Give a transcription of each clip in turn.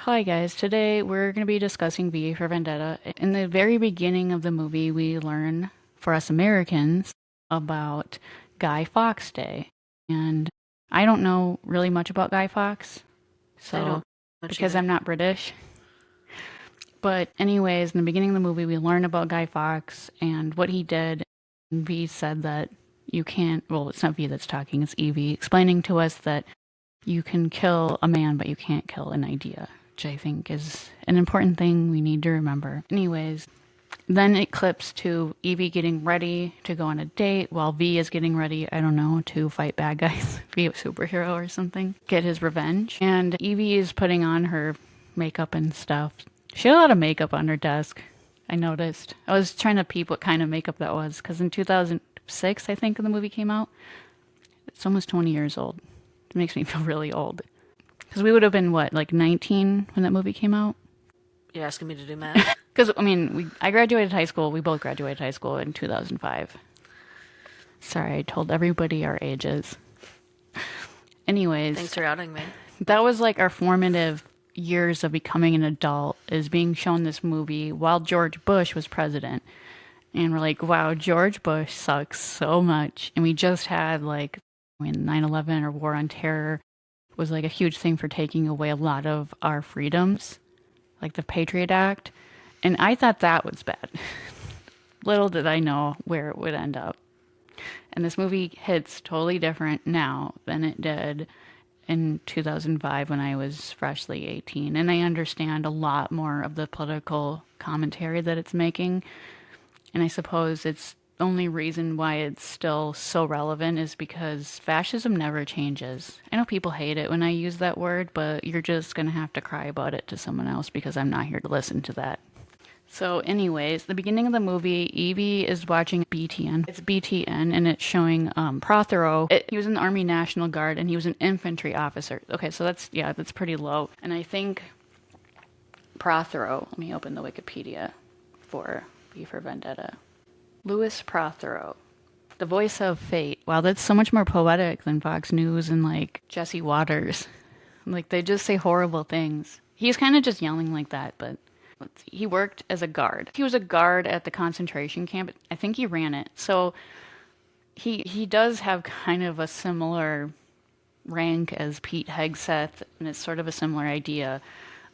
Hi guys, today we're going to be discussing V for Vendetta. In the very beginning of the movie, we learn, for us Americans, about Guy Fawkes Day. And I don't know really much about Guy Fawkes, I so don't much because either. I'm not British. But anyways, in the beginning of the movie, we learn about Guy Fawkes and what he did. And V said that you can't, well, it's not V that's talking, it's Evie explaining to us that you can kill a man, but you can't kill an idea, which I think is an important thing we need to remember. Anyways, then it clips to Evie getting ready to go on a date while V is getting ready, I don't know, to fight bad guys, be a superhero or something, get his revenge. And Evie is putting on her makeup and stuff. She had a lot of makeup on her desk, I noticed. I was trying to peep what kind of makeup that was, because in 2006, I think, when the movie came out, it's almost 20 years old. It makes me feel really old. Because we would have been, what, like 19 when that movie came out? You're asking me to do math? Because, I mean, I graduated high school. We both graduated high school in 2005. Sorry, I told everybody our ages. Thanks Anyways, for outing me. that was like our formative years of becoming an adult, is being shown this movie while George Bush was president. And we're like, wow, George Bush sucks so much. And we just had, like, I mean, 9/11 or War on Terror was like a huge thing for taking away a lot of our freedoms, like the Patriot Act. And I thought that was bad. Little did I know where it would end up. And this movie hits totally different now than it did in 2005 when I was freshly 18. And I understand a lot more of the political commentary that it's making. And I suppose it's the only reason why it's still so relevant is because fascism never changes. I know people hate it when I use that word, but you're just going to have to cry about it to someone else because I'm not here to listen to that. So, anyways, the beginning of the movie, Evie is watching BTN. It's BTN, and it's showing Prothero. He was in the Army National Guard, and he was an infantry officer. Okay, so that's pretty low. And I think Prothero, let me open the Wikipedia for V for Vendetta. Louis Prothero, the voice of fate. Wow, that's so much more poetic than Fox News and like Jesse Waters. Like they just say horrible things. He's kind of just yelling like that, but let's see. He worked as a guard. He was a guard at the concentration camp. I think he ran it. So he does have kind of a similar rank as Pete Hegseth, and it's sort of a similar idea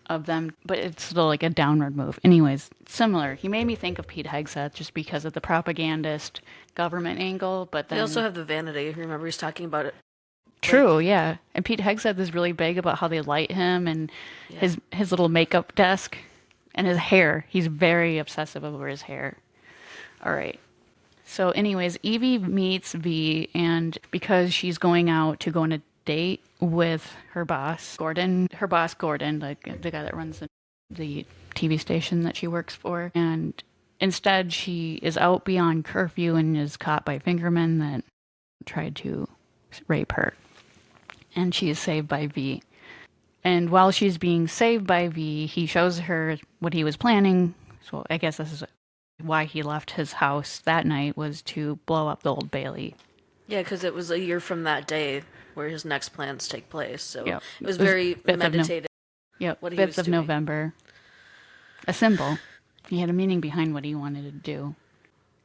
of them, but it's still like a downward move. Anyways, similar. He made me think of Pete Hegseth just because of the propagandist government angle, but They also then have the vanity. Remember, he's talking about it. Like, true, yeah. And Pete Hegseth is really big about how they light him and yeah. his little makeup desk and his hair. He's very obsessive over his hair. All right. So, anyways, Evie meets V, and because she's going out to go on a date with her boss, Gordon, like the guy that runs the TV station that she works for, and instead she is out beyond curfew and is caught by fingermen that tried to rape her, and she is saved by V. And while she's being saved by V, he shows her what he was planning. So I guess this is why he left his house that night, was to blow up the Old Bailey. Yeah, because it was a year from that day where his next plans take place. So Yep. it was It was very 5th of no- meditative Yep, what he 5th was of doing. November. A symbol. He had a meaning behind what he wanted to do.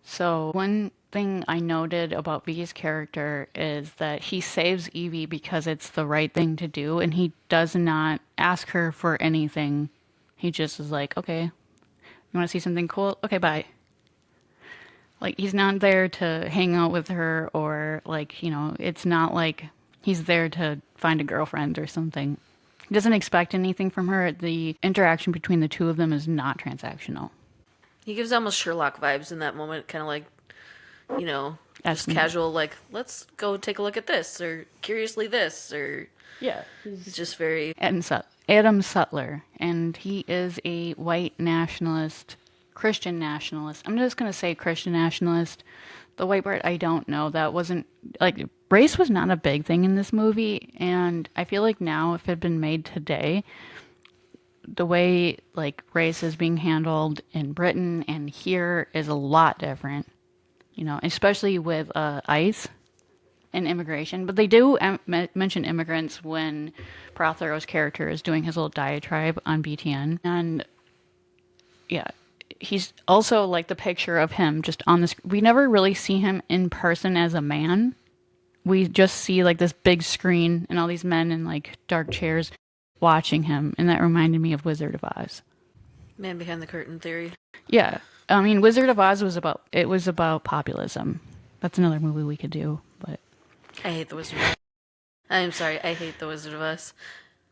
So, one thing I noted about V's character is that he saves Evie because it's the right thing to do, and he does not ask her for anything. He just is like, okay, you want to see something cool? Okay, bye. Like, he's not there to hang out with her, or, like, it's not like he's there to find a girlfriend or something. He doesn't expect anything from her. The interaction between the two of them is not transactional. He gives almost Sherlock vibes in that moment, kind of like, As just casual, like, let's go take a look at this, or curiously this, or yeah, he's just very. Adam Sutler, and he is a white nationalist, Christian nationalist. I'm just going to say Christian nationalist. The white part, I don't know. That wasn't, like, race was not a big thing in this movie, and I feel like now, if it had been made today, the way, like, race is being handled in Britain and here is a lot different, especially with ICE in immigration, but they do mention immigrants when Prothore's character is doing his little diatribe on BTN. And yeah, he's also like the picture of him just on this. We never really see him in person as a man. We just see like this big screen and all these men in like dark chairs watching him. And that reminded me of Wizard of Oz. Man behind the curtain theory. Yeah. I mean, Wizard of Oz was about populism. That's another movie we could do, but I hate The Wizard of Oz. I'm sorry, I hate The Wizard of Oz.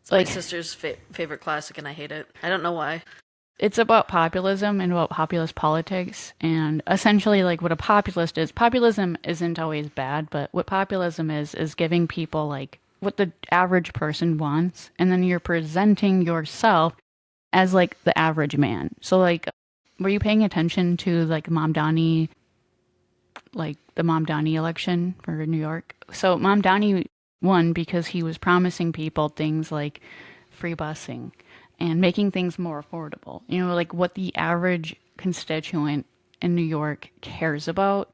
It's like my sister's favorite classic, and I hate it. I don't know why. it's about populism and about populist politics, and essentially like what a populist is. Populism isn't always bad, but what populism is giving people like what the average person wants, and then you're presenting yourself as like the average man. So like, were you paying attention to like the Mamdani election for New York? So Mamdani won because he was promising people things like free busing and making things more affordable. You know, like what the average constituent in New York cares about.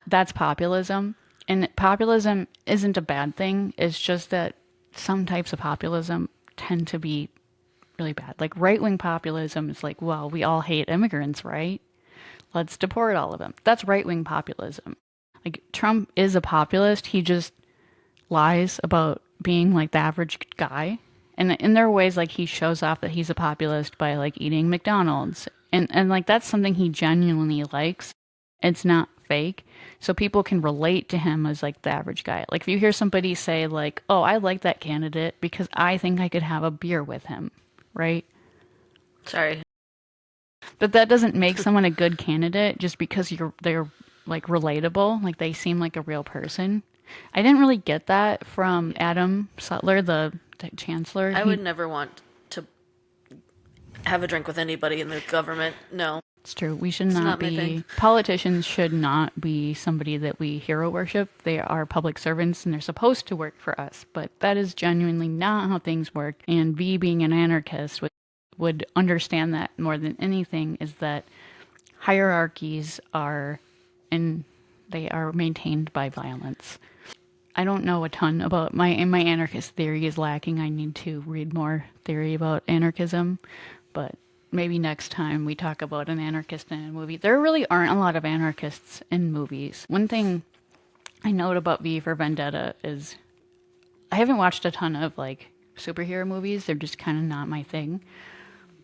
That's populism. And populism isn't a bad thing. It's just that some types of populism tend to be really bad. Like right-wing populism is like, well, we all hate immigrants, right? Let's deport all of them. That's right-wing populism. Like Trump is a populist. He just lies about being like the average guy. And in their ways, like he shows off that he's a populist by like eating McDonald's. And like that's something he genuinely likes. It's not fake. So people can relate to him as like the average guy. Like if you hear somebody say like, oh, I like that candidate because I think I could have a beer with him, right? Sorry. But that doesn't make someone a good candidate just because they're like relatable, like they seem like a real person. I didn't really get that from Adam Sutler, the chancellor. I would never want to have a drink with anybody in the government. No. It's true. We should It's not not my be thing. politicians should not be somebody that we hero worship. They are public servants and they're supposed to work for us, but that is genuinely not how things work. And V being an anarchist would understand that more than anything is that hierarchies are and they are maintained by violence. I don't know a ton about my anarchist theory is lacking. I need to read more theory about anarchism, but maybe next time we talk about an anarchist in a movie. There really aren't a lot of anarchists in movies. One thing I note about V for Vendetta is I haven't watched a ton of like superhero movies. They're just kind of not my thing.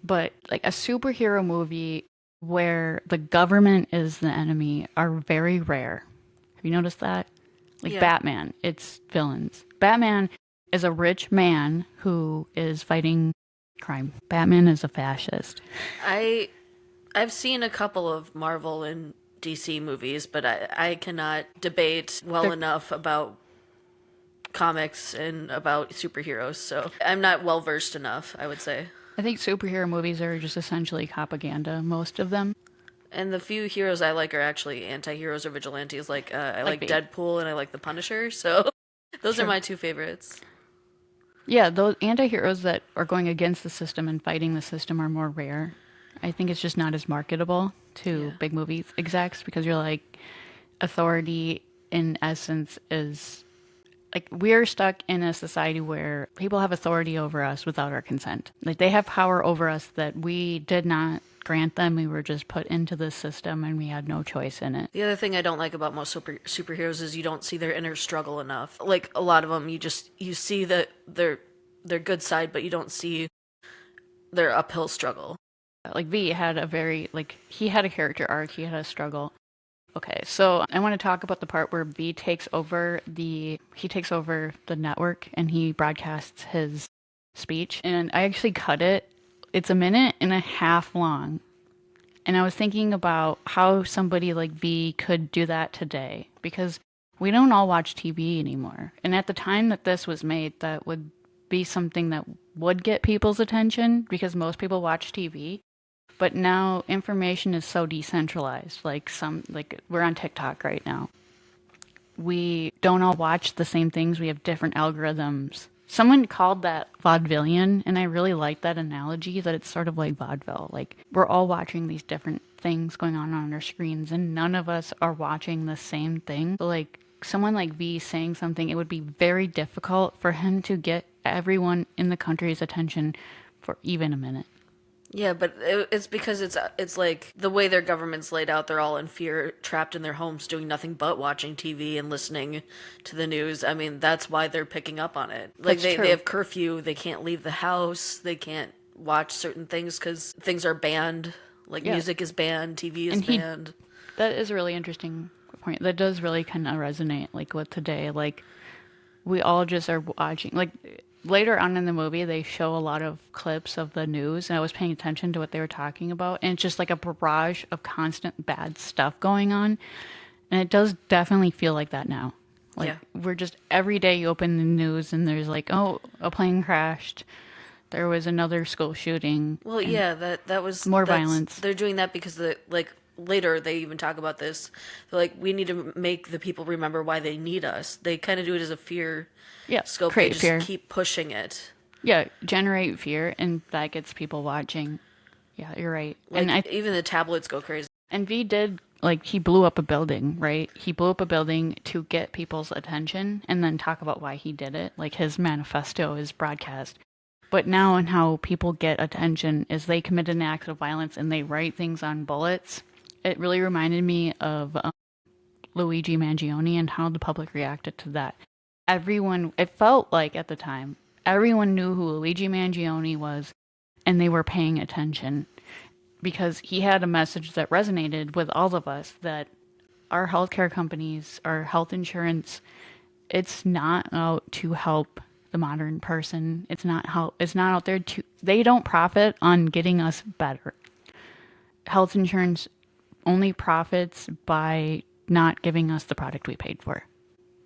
But like a superhero movie where the government is the enemy are very rare. Have you noticed that? Like Yeah. Batman, it's villains. Batman is a rich man who is fighting crime. Batman is a fascist. I've seen a couple of Marvel and DC movies, but I cannot debate well enough about comics and about superheroes, so I'm not well versed enough, I would say. I think superhero movies are just essentially propaganda, most of them. And the few heroes I like are actually anti-heroes or vigilantes. Like I like me. Deadpool and I like the Punisher. So those Sure. are my two favorites. Yeah, those anti-heroes that are going against the system and fighting the system are more rare. I think it's just not as marketable to Yeah. big movie execs because you're like, authority in essence is like we're stuck in a society where people have authority over us without our consent. Like they have power over us that we did not grant them. We were just put into this system and we had no choice in it. The other thing I don't like about most superheroes is you don't see their inner struggle enough. Like a lot of them, you see that their good side, but you don't see their uphill struggle. Like V had he had a character arc, he had a struggle. Okay, so I want to talk about the part where V takes over the network and he broadcasts his speech. And I actually cut it. It's 1.5 minutes long. And I was thinking about how somebody like V could do that today because we don't all watch TV anymore. And at the time that this was made, that would be something that would get people's attention because most people watch TV. But now information is so decentralized. Like we're on TikTok right now. We don't all watch the same things. We have different algorithms. Someone called that vaudevillian, and I really like that analogy that it's sort of like vaudeville. Like we're all watching these different things going on our screens, and none of us are watching the same thing. So like someone like V saying something, it would be very difficult for him to get everyone in the country's attention for even a minute. Yeah, but it's because it's like the way their government's laid out. They're all in fear, trapped in their homes, doing nothing but watching TV and listening to the news. I mean, that's why they're picking up on it. Like That's they true. have curfew. They can't leave the house. They can't watch certain things because things are banned. Like Yeah. music is banned, TV is And he banned. that is a really interesting point. That does really kind of resonate like with today. Like we all just are watching like later on in the movie they show a lot of clips of the news and I was paying attention to what they were talking about and it's just like a barrage of constant bad stuff going on and it does definitely feel like that now. Like Yeah. we're just every day you open the news and there's like, oh, a plane crashed, there was another school shooting. Well, and yeah, that was more that's- violence. They're doing that because like later they even talk about this. They're like, we need to make the people remember why they need us. They kind of do it as a fear Yeah, scope. They create just fear. keep pushing it. Yeah, generate fear and that gets people watching. Yeah, you're right. Like And even the tablets go crazy. And V did, like, he blew up a building, right? He blew up a building to get people's attention and then talk about why he did it. Like, his manifesto, his broadcast. But now, and how people get attention is they commit an act of violence and they write things on bullets. It really reminded me of Luigi Mangione and how the public reacted to that. Everyone, it felt like at the time, everyone knew who Luigi Mangione was and they were paying attention because he had a message that resonated with all of us that our healthcare companies, our health insurance, it's not out to help the modern person. It's not out there to they don't profit on getting us better. Health insurance only profits by not giving us the product we paid for.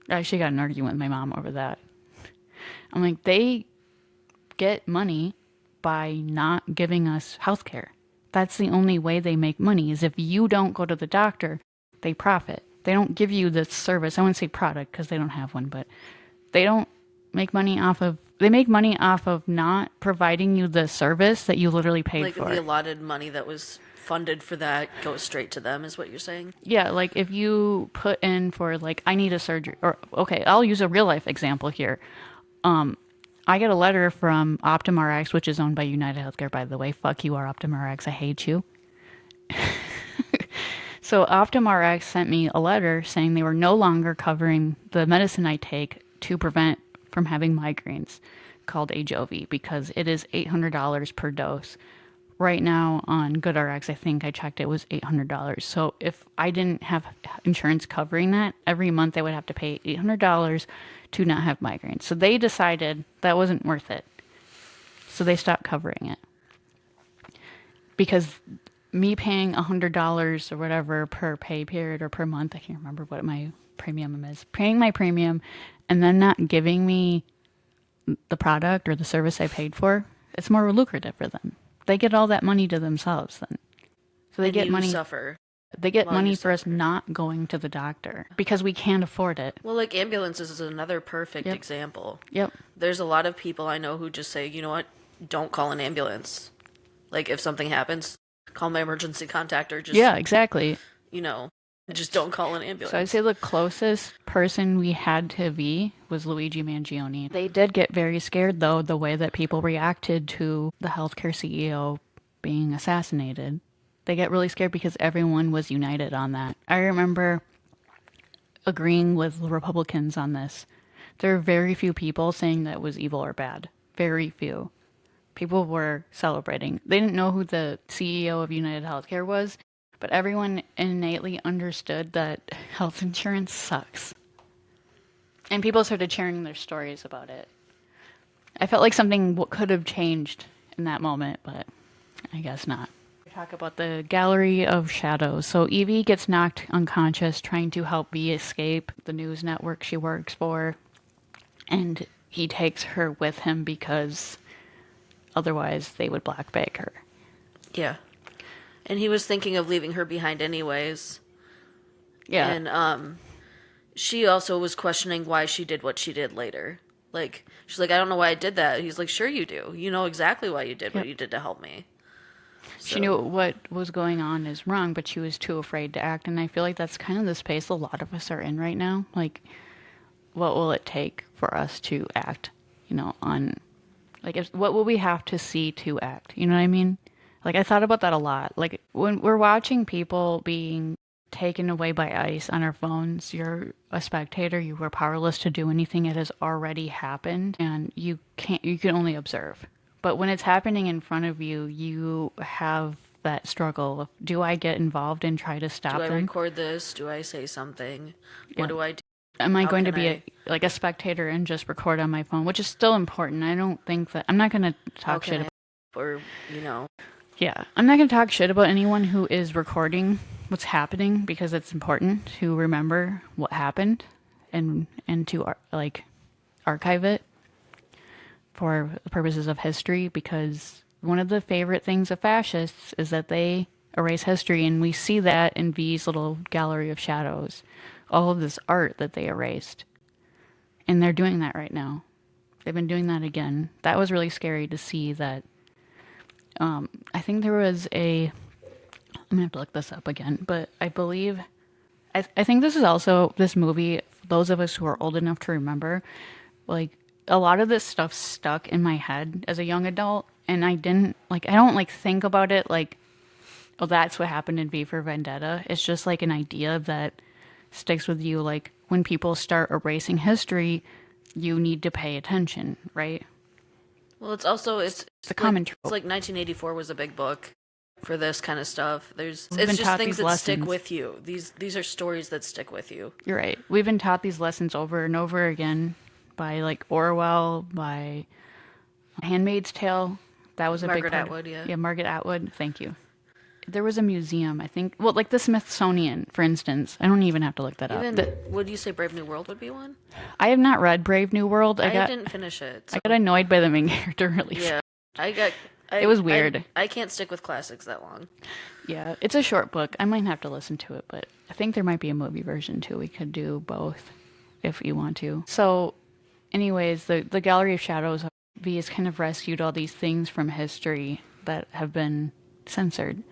I actually got an argument with my mom over that. I'm like, they get money by not giving us health care. That's the only way they make money is if you don't go to the doctor, they profit. They don't give you the service. I wouldn't say product because they don't have one, but they don't make money off of they make money off of not providing you the service that you literally paid Like for. the allotted money that was funded for that goes straight to them, is what you're saying? Yeah, like if you put in for like I need a surgery or okay, I'll use a real life example here. I get a letter from OptumRx, which is owned by United Healthcare, by the way. Fuck you, OptumRx. I hate you. So OptumRx sent me a letter saying they were no longer covering the medicine I take to prevent from having migraines called Ajovy because it is $800 per dose. Right now on GoodRx, I think I checked it was $800. So if I didn't have insurance covering that, every month I would have to pay $800 to not have migraines. So they decided that wasn't worth it. So they stopped covering it. Because me paying $100 or whatever per pay period or per month, I can't remember what my premium is, paying my premium and then not giving me the product or the service I paid for, it's more lucrative for them. They get all that money to themselves then. So they And get you money. suffer. They get while money you for us suffer. not going to the doctor because we can't afford it. Well, like ambulances is another perfect Yep. example. Yep. There's a lot of people I know who just say, you know what, don't call an ambulance. Like if something happens, call my emergency contact or just, Yeah, exactly. you know, just don't call an ambulance. So I'd say the closest person we had to V was Luigi Mangione. They did get very scared, though, the way that people reacted to the healthcare CEO being assassinated. They get really scared because everyone was united on that. I remember agreeing with the Republicans on this. There are very few people saying that it was evil or bad. Very few. People were celebrating. They didn't know who the CEO of United Healthcare was, but everyone innately understood that health insurance sucks. And people started sharing their stories about it. I felt like something could have changed in that moment, but I guess not. Talk about the gallery of shadows. So Evie gets knocked unconscious trying to help V escape the news network she works for. And he takes her with him because otherwise they would blackbag her. Yeah. And he was thinking of leaving her behind anyways. Yeah. And she also was questioning why she did what she did later. Like, she's like, I don't know why I did that. He's like, sure you do. You know exactly why you did what you did to help me. She So knew what was going on is wrong, but she was too afraid to act. And I feel like that's kind of the space a lot of us are in right now. Like, what will it take for us to act, on, like, what will we have to see to act? You know what I mean? Like, I thought about that a lot. Like, when we're watching people being taken away by ICE on our phones, you're a spectator, you were powerless to do anything. It has already happened, and you can only observe. But when it's happening in front of you, you have that struggle of, do I get involved and try to do stop I them? record this? Do I say something? What Yeah. do I do? Am I How going to can be I like a spectator and just record on my phone, which is still important. I don't think that I'm not going to how talk can shit I about. or you know, Yeah, I'm not going to talk shit about anyone who is recording what's happening because it's important to remember what happened and to like archive it for the purposes of history, because one of the favorite things of fascists is that they erase history, and we see that in V's little gallery of shadows, all of this art that they erased. And they're doing that right now. They've been doing that again. That was really scary to see that. I think there was I'm gonna have to look this up again, but I believe, I think this is also this movie. Those of us who are old enough to remember, like, a lot of this stuff stuck in my head as a young adult, and I didn't like. I don't like think about it like, oh, that's what happened in V for Vendetta. It's just like an idea that sticks with you. Like, when people start erasing history, you need to pay attention, right? well, it's also It's a like common it's trope. like 1984 was a big book for this kind of stuff. We've It's been just taught things these that stick lessons. with you. These are stories that stick with you. You're right. We've been taught these lessons over and over again by like Orwell, by Handmaid's Tale. That was a big Margaret part. Atwood, yeah. Yeah, Margaret Atwood. Thank you. There was a museum, I think. Well, like the Smithsonian, for instance. I don't even have to look that up. Even would you say Brave New World would be one? I have not read Brave New World. I didn't finish it. I So got annoyed by the main character really. yeah, I got. It was weird. I can't stick with classics that long. Yeah, it's a short book. I might have to listen to it, but I think there might be a movie version too. We could do both if you want to. So, anyways, the Gallery of Shadows, V has kind of rescued all these things from history that have been censored.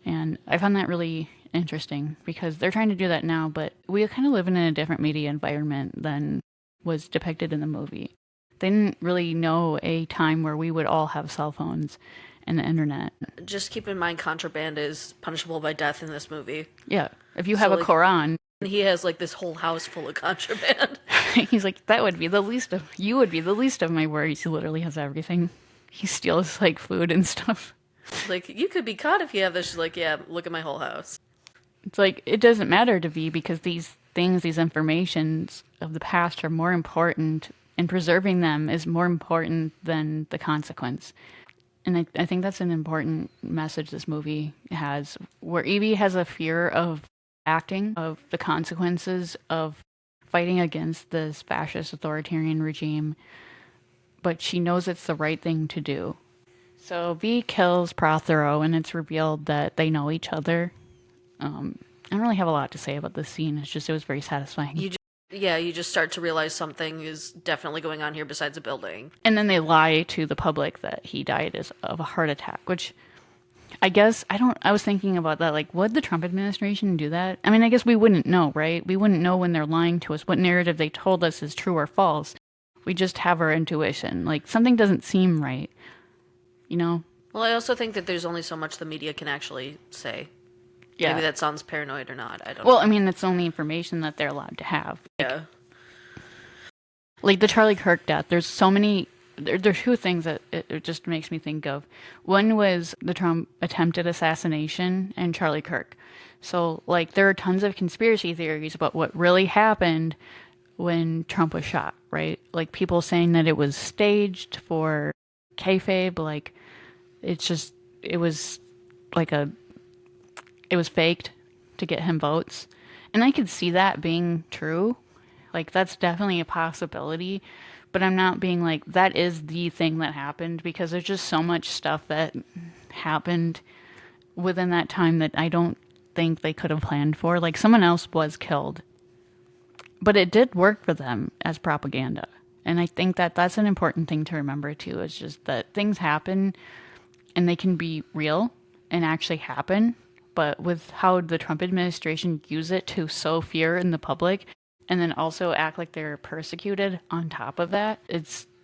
And I found that really interesting because they're trying to do that now, but we kind of live in a different media environment than was depicted in the movie. They didn't really know a time where we would all have cell phones and the internet. Just keep in mind, contraband is punishable by death in this movie. Yeah, if you have So, a like, Quran, he has like this whole house full of contraband. he's like, that would be the least of, you would be the least of my worries. He literally has everything. He steals like food and stuff. Like, you could be caught if you have this. She's like, yeah, look at my whole house. It's like, it doesn't matter to V because these things, these informations of the past are more important, and preserving them is more important than the consequence. And I think that's an important message this movie has, where Evie has a fear of acting, of the consequences of fighting against this fascist authoritarian regime, but she knows it's the right thing to do. So V kills Prothero, and it's revealed that they know each other. I don't really have a lot to say about this scene. It's just, it was very satisfying. You just start to realize something is definitely going on here besides a building. And then they lie to the public that he died of a heart attack, which I guess I was thinking about that. Like, would the Trump administration do that? I mean, I guess we wouldn't know, right? We wouldn't know when they're lying to us, what narrative they told us is true or false. We just have our intuition. Like, something doesn't seem right, you know? Well, I also think that there's only so much the media can actually say. Yeah. Maybe that sounds paranoid or not. I don't Well, know. I mean, that's the only information that they're allowed to have. Yeah. Like the Charlie Kirk death, there's so many. There's two things that it just makes me think of. One was the Trump attempted assassination and Charlie Kirk. So, like, there are tons of conspiracy theories about what really happened when Trump was shot, right? Like, people saying that it was staged for kayfabe. Like, it's just, it was like it was faked to get him votes. And I could see that being true. Like, that's definitely a possibility. But I'm not being like, that is the thing that happened, because there's just so much stuff that happened within that time that I don't think they could have planned for. Like, someone else was killed. But it did work for them as propaganda. And I think that that's an important thing to remember, too. It's just that things happen, and they can be real and actually happen. But with how the Trump administration use it to sow fear in the public and then also act like they're persecuted on top of that,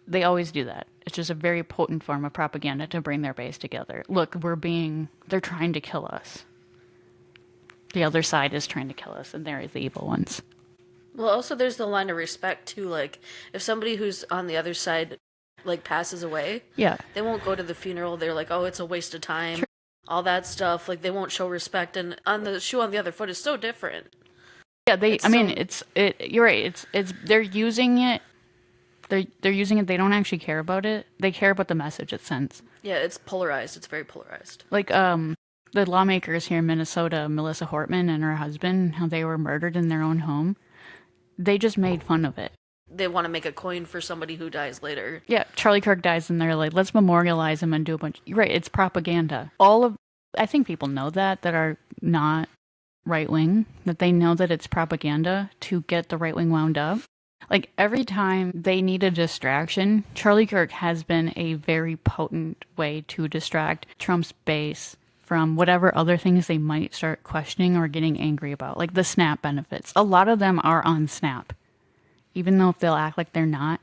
they always do that. It's just a very potent form of propaganda to bring their base together. Look, they're trying to kill us. The other side is trying to kill us, and they're the evil ones. Well, also there's the line of respect too. Like, if somebody who's on the other side, like, passes away, Yeah. they won't go to the funeral. They're like, oh, it's a waste of time. All that stuff. Like, they won't show respect. And on the shoe on the other foot is so different. Yeah, you're right. They're using it. They're using it. They don't actually care about it. They care about the message it sends. Yeah, it's polarized. It's very polarized. Like, the lawmakers here in Minnesota, Melissa Hortman and her husband, how they were murdered in their own home. They just made fun of it. They want to make a coin for somebody who dies later. Yeah, Charlie Kirk dies, and they're like, let's memorialize him and do a bunch. You're right, it's propaganda. I think people know that are not right wing, that they know that it's propaganda to get the right wing wound up. Like, every time they need a distraction, Charlie Kirk has been a very potent way to distract Trump's base from whatever other things they might start questioning or getting angry about, like the SNAP benefits. A lot of them are on SNAP. Even though if they'll act like they're not,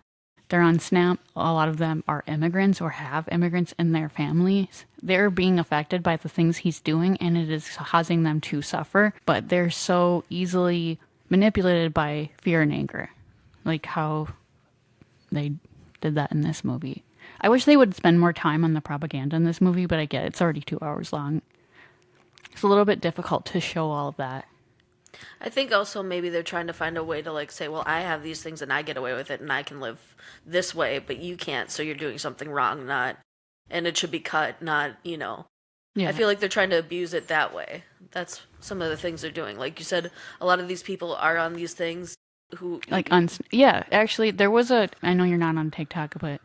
they're on SNAP. A lot of them are immigrants or have immigrants in their families. They're being affected by the things he's doing, and it is causing them to suffer. But they're so easily manipulated by fear and anger, like how they did that in this movie. I wish they would spend more time on the propaganda in this movie, but I get it. It's already 2 hours long. It's a little bit difficult to show all of that. I think also maybe they're trying to find a way to, like, say, well, I have these things and I get away with it and I can live this way, but you can't, so you're doing something wrong, and it should be cut, not. Yeah. I feel like they're trying to abuse it that way. That's some of the things they're doing. Like you said, a lot of these people are on these things who... Yeah, actually, I know you're not on TikTok, but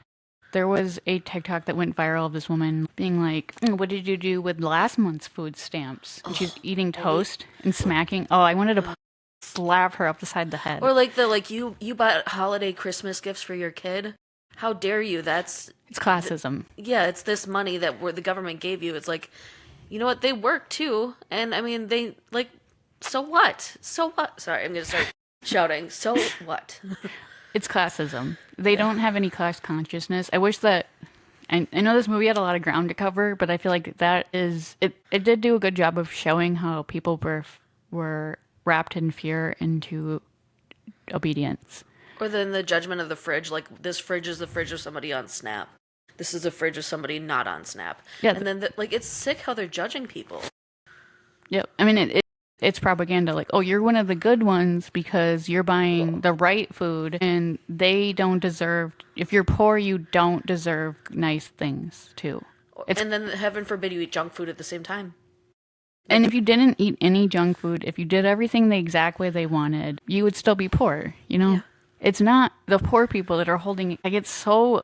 there was a TikTok that went viral of this woman being like, what did you do with last month's food stamps? And she's eating toast and smacking. Oh, I wanted to slap her upside the head. Or you bought holiday Christmas gifts for your kid? How dare you? It's classism. It's this money that the government gave you. It's like, you know what? They work too. And I mean, they, like, so what? So what? Sorry, I'm going to start shouting. So what? It's classism. They don't have any class consciousness. I wish that... I know this movie had a lot of ground to cover, but I feel like it did do a good job of showing how people were wrapped in fear into obedience. Or then the judgment of the fridge. Like, this fridge is the fridge of somebody on Snap. This is the fridge of somebody not on Snap. Yeah. And then, it's sick how they're judging people. Yep. I mean, it's propaganda. Like, oh, you're one of the good ones because you're buying the right food, and they don't deserve... If you're poor, you don't deserve nice things, too. And then, heaven forbid, you eat junk food at the same time. And if you didn't eat any junk food, if you did everything the exact way they wanted, you would still be poor, Yeah. It's not the poor people that are holding... Like, it's so...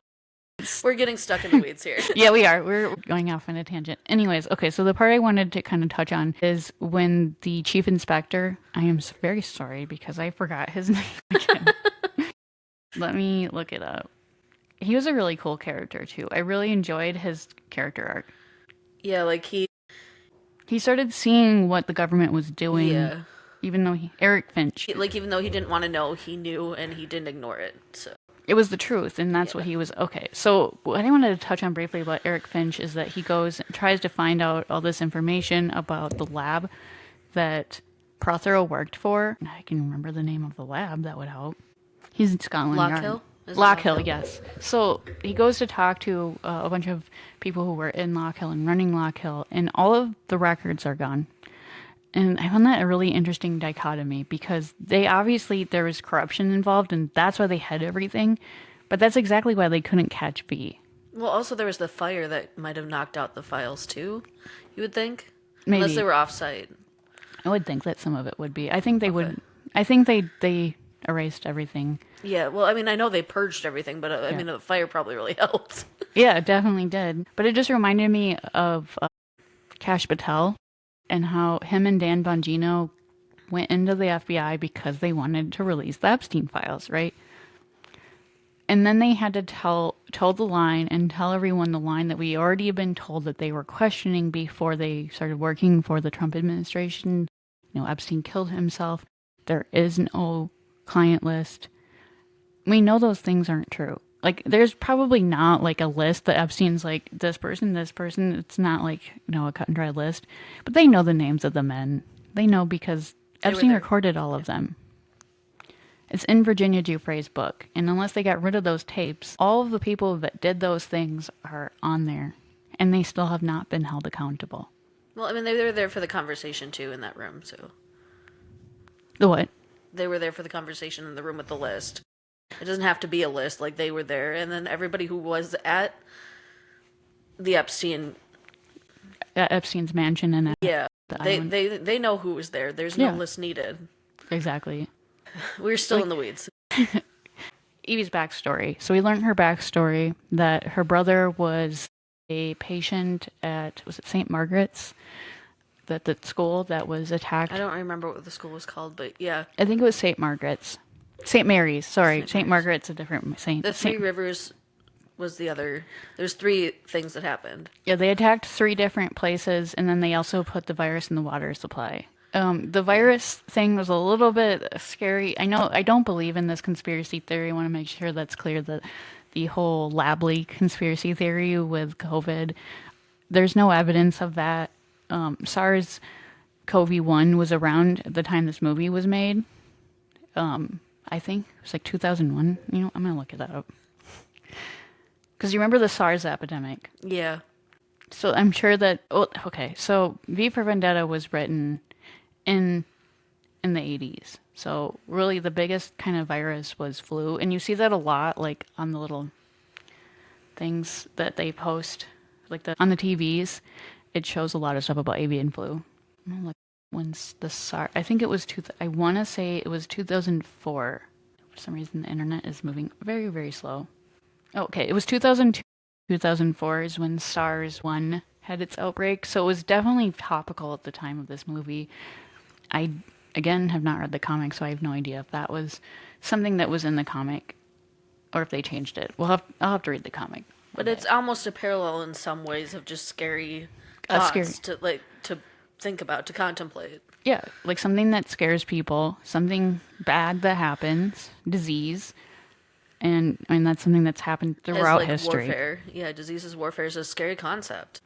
We're getting stuck in the weeds here. Yeah, we are. We're going off on a tangent. Anyways, okay, so the part I wanted to kind of touch on is when the chief inspector... I am very sorry because I forgot his name again. Let me look it up. He was a really cool character, too. I really enjoyed his character arc. Yeah, like He started seeing what the government was doing. Yeah. Even though Eric Finch. Even though he didn't want to know, he knew, and he didn't ignore it, so... It was the truth, and that's what he was... Okay, so what I wanted to touch on briefly about Eric Finch is that he goes and tries to find out all this information about the lab that Prothero worked for. I can remember the name of the lab, that would help. He's in Scotland Yard. Lockhill? Lockhill, yes. So he goes to talk to a bunch of people who were in Lockhill and running Lockhill, and all of the records are gone. And I found that a really interesting dichotomy because there was corruption involved, and that's why they had everything. But that's exactly why they couldn't catch V. Well, also there was the fire that might have knocked out the files too, you would think? Maybe. Unless they were off-site. I would think that some of it would be. I think they would. I think they erased everything. Yeah, well, I mean, I know they purged everything, but I mean, the fire probably really helped. Yeah, it definitely did. But it just reminded me of Kash Patel. And how him and Dan Bongino went into the FBI because they wanted to release the Epstein files, right? And then they had to tell the line and tell everyone the line that we already had been told that they were questioning before they started working for the Trump administration. Epstein killed himself. There is no client list. We know those things aren't true. Like, there's probably not like a list that Epstein's like this person, this person. It's not like, a cut and dry list. But they know the names of the men. They know because Epstein recorded all of them. It's in Virginia Giuffre's book. And unless they got rid of those tapes, all of the people that did those things are on there. And they still have not been held accountable. Well, I mean, they were there for the conversation, too, in that room, so. The what? They were there for the conversation in the room with the list. It doesn't have to be a list, like, they were there. And then everybody who was at the Epstein's mansion and yeah, they know who was there. There's no list needed. Exactly. We're still in the weeds. Evie's backstory. So we learned her backstory that her brother was a patient at, was it St. Margaret's? The school that was attacked. I don't remember what the school was called, but yeah. I think it was St. Margaret's. St. Mary's, sorry. St. Margaret's a different saint. The Three Rivers was the other. There's 3 things that happened. Yeah, they attacked 3 different places, and then they also put the virus in the water supply. The virus thing was a little bit scary. I know I don't believe in this conspiracy theory. I want to make sure that's clear that the whole lab leak conspiracy theory with COVID, there's no evidence of that. SARS-CoV-1 was around at the time this movie was made. I think it was like 2001. I'm going to look it up. Because you remember the SARS epidemic? Yeah. So I'm sure that... Oh, okay, so V for Vendetta was written in the 80s. So really the biggest kind of virus was flu. And you see that a lot, like on the little things that they post, like on the TVs. It shows a lot of stuff about avian flu. Like when's the SARS? I think it was I want to say it was 2004. For some reason, the internet is moving very, very slow. Okay, it was 2002. 2004 is when SARS-1 had its outbreak. So it was definitely topical at the time of this movie. I, again, have not read the comic, so I have no idea if that was something that was in the comic or if they changed it. I'll have to read the comic. But it's almost a parallel in some ways of just scary thoughts to think about, to contemplate. Yeah, like something that scares people, something bad that happens, disease. And I mean, that's something that's happened throughout history. Warfare. Yeah, diseases, warfare is a scary concept.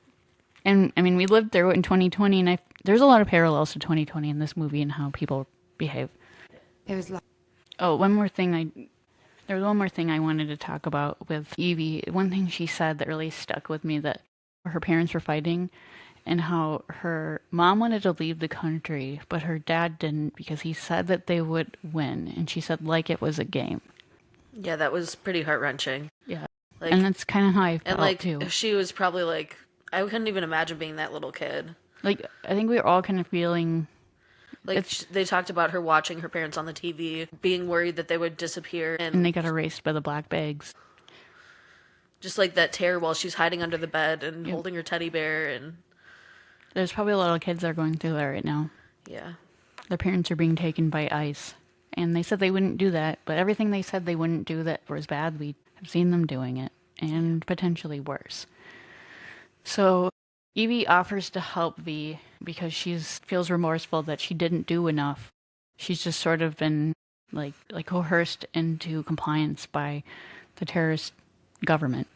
And I mean, we lived through it in 2020, and there's a lot of parallels to 2020 in this movie and how people behave. It was there was one more thing I wanted to talk about with Evie. One thing she said that really stuck with me, that her parents were fighting and how her mom wanted to leave the country, but her dad didn't because he said that they would win. And she said like it was a game. Yeah, that was pretty heart-wrenching. Yeah. And that's kind of how I felt, too. She was probably like, I couldn't even imagine being that little kid. Like, I think we were all kind of feeling... Like, they talked about her watching her parents on the TV, being worried that they would disappear. And they got erased by the black bags. Just like that terror while she's hiding under the bed and holding her teddy bear. And there's probably a lot of kids that are going through that right now. Yeah. Their parents are being taken by ICE. And they said they wouldn't do that, but everything they said they wouldn't do that was bad, we have seen them doing it, and potentially worse. So Evie offers to help V because she feels remorseful that she didn't do enough. She's just sort of been like coerced into compliance by the terrorist government.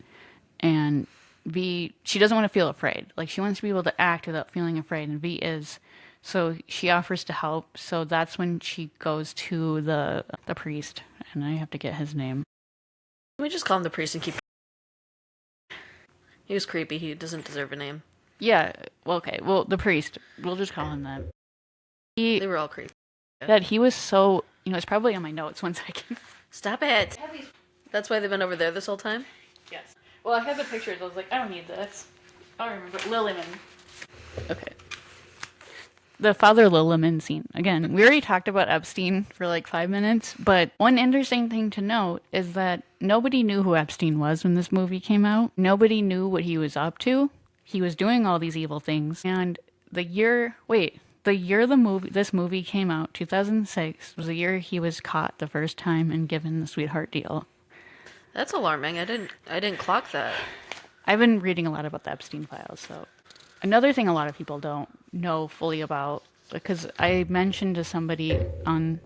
And V, she doesn't want to feel afraid. Like, she wants to be able to act without feeling afraid, and V is. So she offers to help. So that's when she goes to the priest, and I have to get his name. Can we just call him the priest and keep... He was creepy. He doesn't deserve a name. Yeah. Well, okay. Well, the priest. We'll just call him that. They were all creepy. That he was so... it's probably on my notes. 1 second. Stop it. That's why they've been over there this whole time? Yes. Well, I had the pictures. I was like, I don't need this. I remember. Lilliman. Okay. The Father Lilliman scene. Again, we already talked about Epstein for like 5 minutes, but one interesting thing to note is that nobody knew who Epstein was when this movie came out. Nobody knew what he was up to. He was doing all these evil things. And the year this movie came out, 2006, was the year he was caught the first time and given the sweetheart deal. That's alarming. I didn't clock that. I've been reading a lot about the Epstein files. So another thing a lot of people don't know fully about, because I mentioned to somebody on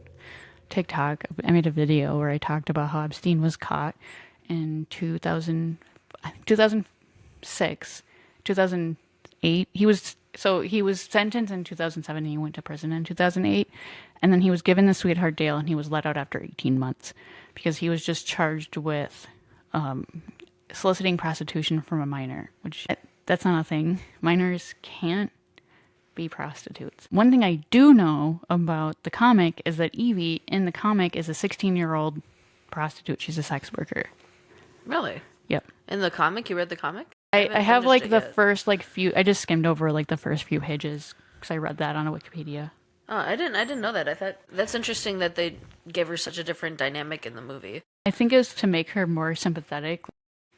TikTok, I made a video where I talked about how Epstein was caught in 2006, 2008. He was sentenced in 2007 and he went to prison in 2008. And then he was given the sweetheart deal and he was let out after 18 months because he was just charged with soliciting prostitution from a minor, which that's not a thing. Minors can't be prostitutes. One thing I do know about the comic is that Evie in the comic is a 16-year-old prostitute. She's a sex worker. Really? Yep. In the comic? You read the comic? I have finished like it the yet. first like few. I just skimmed over like the first few pages because I read that on a Wikipedia. Oh, I didn't know that. I thought that's interesting that they gave her such a different dynamic in the movie. I think it was to make her more sympathetic.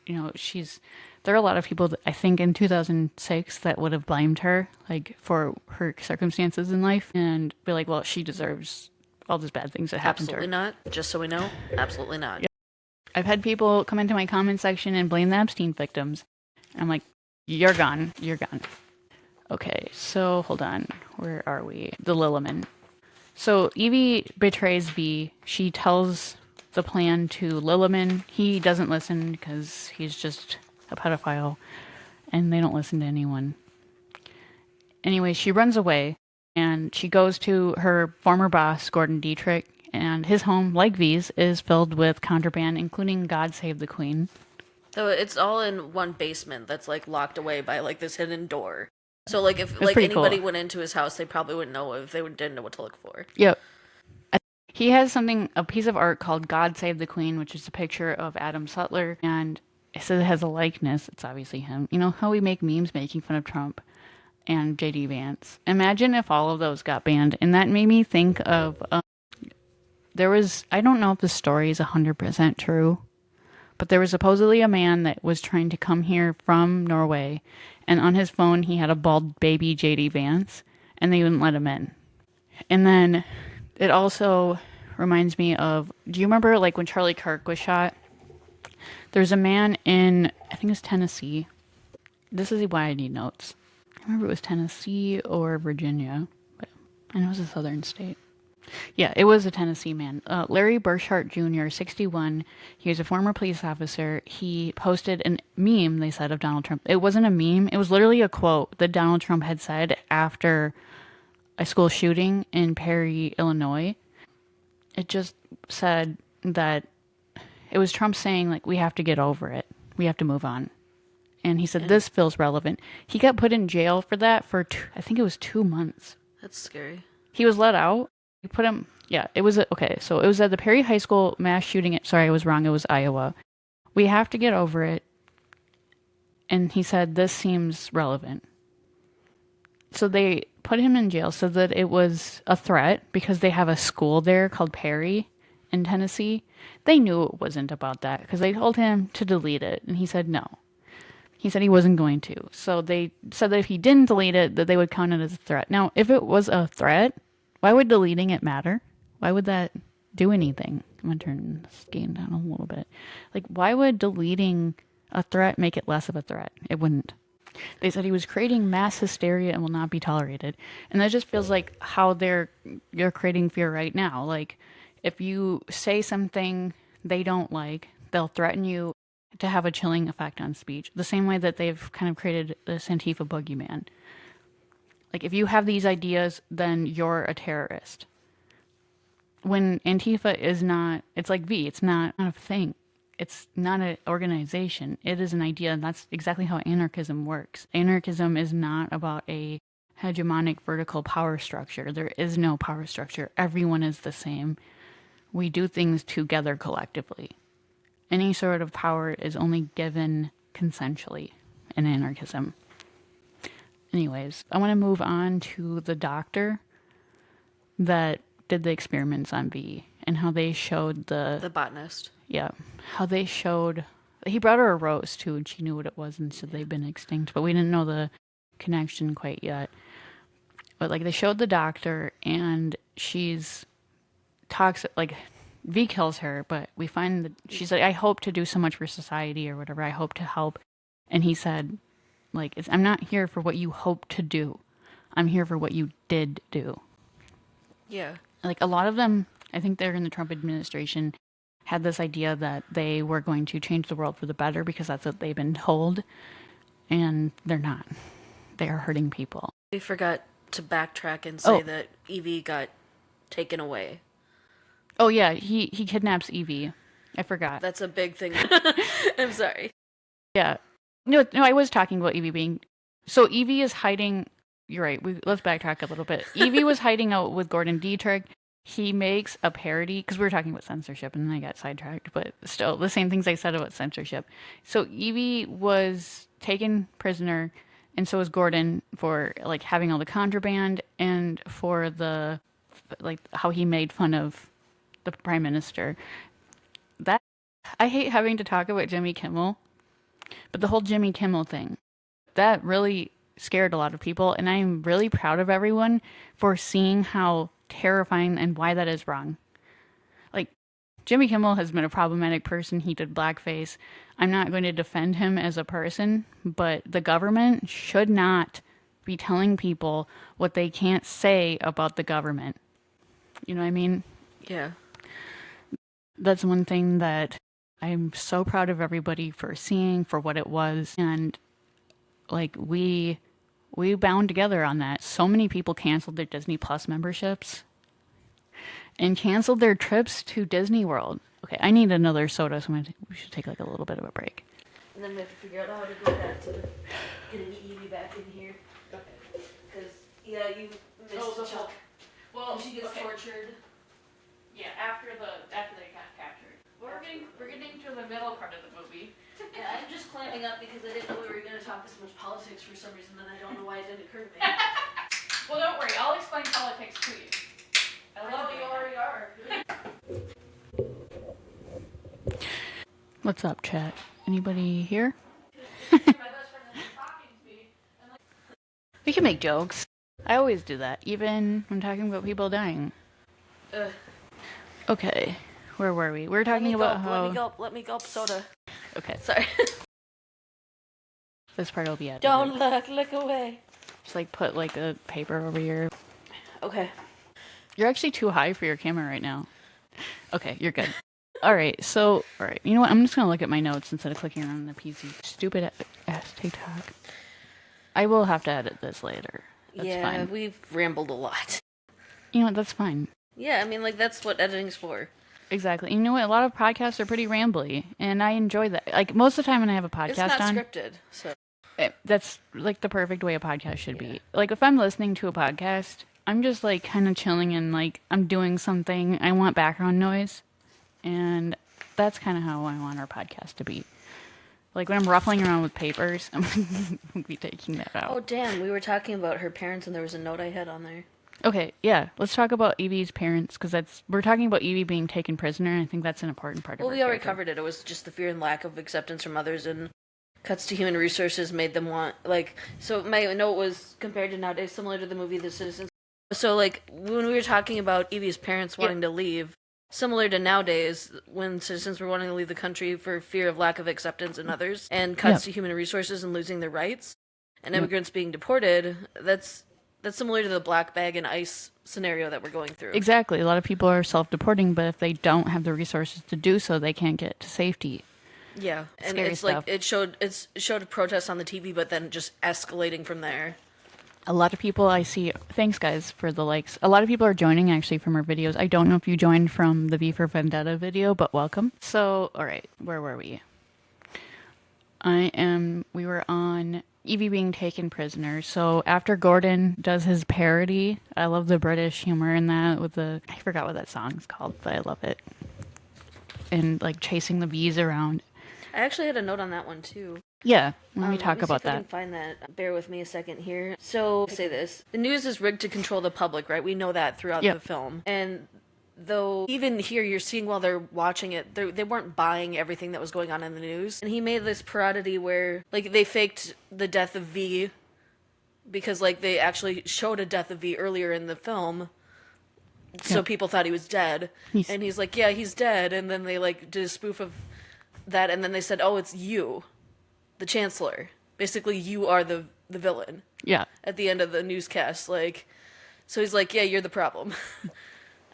There are a lot of people that I think in 2006 that would have blamed her like for her circumstances in life and be like, well, she deserves all these bad things that happened to her. Absolutely not. Just so we know, absolutely not. I've had people come into my comment section and blame the Epstein victims. I'm like, you're gone. You're gone. Okay, so hold on. Where are we? The Lilliman. So Evie betrays V. She tells the plan to Lilliman. He doesn't listen because he's just a pedophile and they don't listen to anyone. Anyway, she runs away and she goes to her former boss, Gordon Dietrich, and his home, like V's, is filled with contraband, including God Save the Queen. So it's all in one basement that's like locked away by like this hidden door. So like if It's like pretty anybody cool. went into his house, they probably wouldn't know if they didn't know what to look for. Yep. He has a piece of art called God Save the Queen, which is a picture of Adam Sutler, and it says it has a likeness. It's obviously him. You know how we make memes making fun of Trump and JD Vance? Imagine if all of those got banned. And that made me think of, I don't know if the story is 100% true, but there was supposedly a man that was trying to come here from Norway, and on his phone he had a bald baby JD Vance, and they wouldn't let him in. And then it also reminds me of, do you remember like when Charlie Kirk was shot? There's a man in, I think it's Tennessee. This is why I need notes. I remember it was Tennessee or Virginia, but I know it was a southern state. Yeah, it was a Tennessee man. Larry Burshart Jr., 61. He was a former police officer. He posted a meme, they said, of Donald Trump. It wasn't a meme. It was literally a quote that Donald Trump had said after a school shooting in Perry, Illinois. It just said that it was Trump saying, like, we have to get over it. We have to move on. And he said, this feels relevant. He got put in jail for that for, I think it was 2 months. That's scary. He was let out. You put him, yeah, it was, okay, so it was at the Perry High School mass shooting. Sorry, I was wrong. It was Iowa. We have to get over it. And he said, this seems relevant. So they put him in jail, so that it was a threat because they have a school there called Perry in Tennessee. They knew it wasn't about that because they told him to delete it. And he said no. He said he wasn't going to. So they said that if he didn't delete it, that they would count it as a threat. Now, if it was a threat, why would deleting it matter? Why would that do anything? I'm going to turn this game down a little bit. Like, why would deleting a threat make it less of a threat? It wouldn't. They said he was creating mass hysteria and will not be tolerated. And that just feels like how you're creating fear right now. Like, if you say something they don't like, they'll threaten you to have a chilling effect on speech. The same way that they've kind of created this Antifa boogeyman. Like, if you have these ideas, then you're a terrorist. When Antifa is not, it's like V, it's not a thing. It's not an organization. It is an idea, and that's exactly how anarchism works. Anarchism is not about a hegemonic vertical power structure. There is no power structure. Everyone is the same. We do things together collectively. Any sort of power is only given consensually in anarchism. Anyways, I want to move on to the doctor that did the experiments on V and how they showed The botanist. yeah, how they showed, he brought her a rose too and she knew what it was and said they've been extinct, but we didn't know the connection quite yet. But like they showed the doctor and she's toxic, like V kills her, but we find that she's like, I hope to do so much for society or whatever. I hope to help. And he said, like, I'm not here for what you hope to do. I'm here for what you did do. Yeah. Like, a lot of them, I think they're in the Trump administration, had this idea that they were going to change the world for the better because that's what they've been told. And they're not. They are hurting people. We forgot to backtrack and say that Evie got taken away. Oh, yeah, he kidnaps Evie. I forgot. That's a big thing. I'm sorry. Yeah. No, I was talking about Evie being... So Evie is hiding... You're right. Let's backtrack a little bit. Evie was hiding out with Gordon Dietrich. He makes a parody... Because we were talking about censorship and then I got sidetracked. But still, the same things I said about censorship. So Evie was taken prisoner, and so was Gordon, for like having all the contraband and for the... like how he made fun of the prime minister. That... I hate having to talk about Jimmy Kimmel, but the whole Jimmy Kimmel thing, that really scared a lot of people, and I'm really proud of everyone for seeing how terrifying and why that is wrong. Like, Jimmy Kimmel has been a problematic person. He did blackface. I'm not going to defend him as a person, but the government should not be telling people what they can't say about the government. You know what I mean? Yeah. That's one thing that I'm so proud of everybody for seeing for what it was. And like we bound together on that. So many people canceled their Disney Plus memberships and canceled their trips to Disney World. Okay, I need another soda, so we should take like a little bit of a break. And then we have to figure out how to go back to getting Evie back in here. Okay. Because, yeah, you missed a chunk. Well, she gets tortured. Yeah, after they got captured. We're getting to the middle part of the movie. Yeah, I'm just clamming up because I didn't know we were going to talk this much politics for some reason, and I don't know why it didn't occur to me. Well, don't worry. I'll explain politics to you. I love you already are. What's up, chat? Anybody here? We can make jokes. I always do that, even when talking about people dying. Okay, where were we? We were talking about how... Let me gulp soda. Okay. Sorry. This part will be edited. Don't look away. Just like put like a paper over your... Okay. You're actually too high for your camera right now. Okay, you're good. Alright, you know what? I'm just gonna look at my notes instead of clicking around the PC. Stupid ass TikTok. I will have to edit this later. That's fine. We've rambled a lot. You know what? That's fine. Yeah, I mean, like, that's what editing's for. Exactly. You know what? A lot of podcasts are pretty rambly, and I enjoy that. Like, most of the time when I have a podcast it's not on... scripted, so... That's, like, the perfect way a podcast should be. Like, if I'm listening to a podcast, I'm just, like, kind of chilling and, like, I'm doing something. I want background noise, and that's kind of how I want our podcast to be. Like, when I'm ruffling around with papers, I'm going to be taking that out. Oh, damn. We were talking about her parents, and there was a note I had on there. Okay, yeah. Let's talk about Evie's parents, because we're talking about Evie being taken prisoner, and I think that's an important part of Well, her we already character. covered it. It was just the fear and lack of acceptance from others, and cuts to human resources made them want, like... So my note was, compared to nowadays, similar to the movie The Citizens. So, like, when we were talking about Evie's parents wanting to leave, similar to nowadays, when citizens were wanting to leave the country for fear of lack of acceptance in others, and cuts to human resources and losing their rights, and immigrants being deported, that's similar to the black bag and ice scenario that we're going through. Exactly. A lot of people are self-deporting, but if they don't have the resources to do so, they can't get to safety. Yeah, and Scary it's stuff. like it showed a protest on the TV, but then just escalating from there. A lot of people I see, thanks guys for the likes. A lot of people are joining actually from our videos. I don't know if you joined from the V for Vendetta video, but welcome. So, all right, where were we? We were on Evie being taken prisoner. So after Gordon does his parody, I love the British humor in that with I forgot what that song's called, but I love it. And like chasing the bees around. I actually had a note on that one too. Yeah, when we talk Let me see about if I that. can find that. Bear with me a second here. So, say this. The news is rigged to control the public, right? We know that throughout the film. And though even here you're seeing while they're watching it, they weren't buying everything that was going on in the news. And he made this parody where, like, they faked the death of V because, like, they actually showed a death of V earlier in the film. so people thought he was dead. And he's like, yeah, he's dead. And then they like did a spoof of that, and then they said, oh, it's you, the Chancellor. Basically, you are the villain. Yeah. At the end of the newscast, like, so he's like, yeah, you're the problem.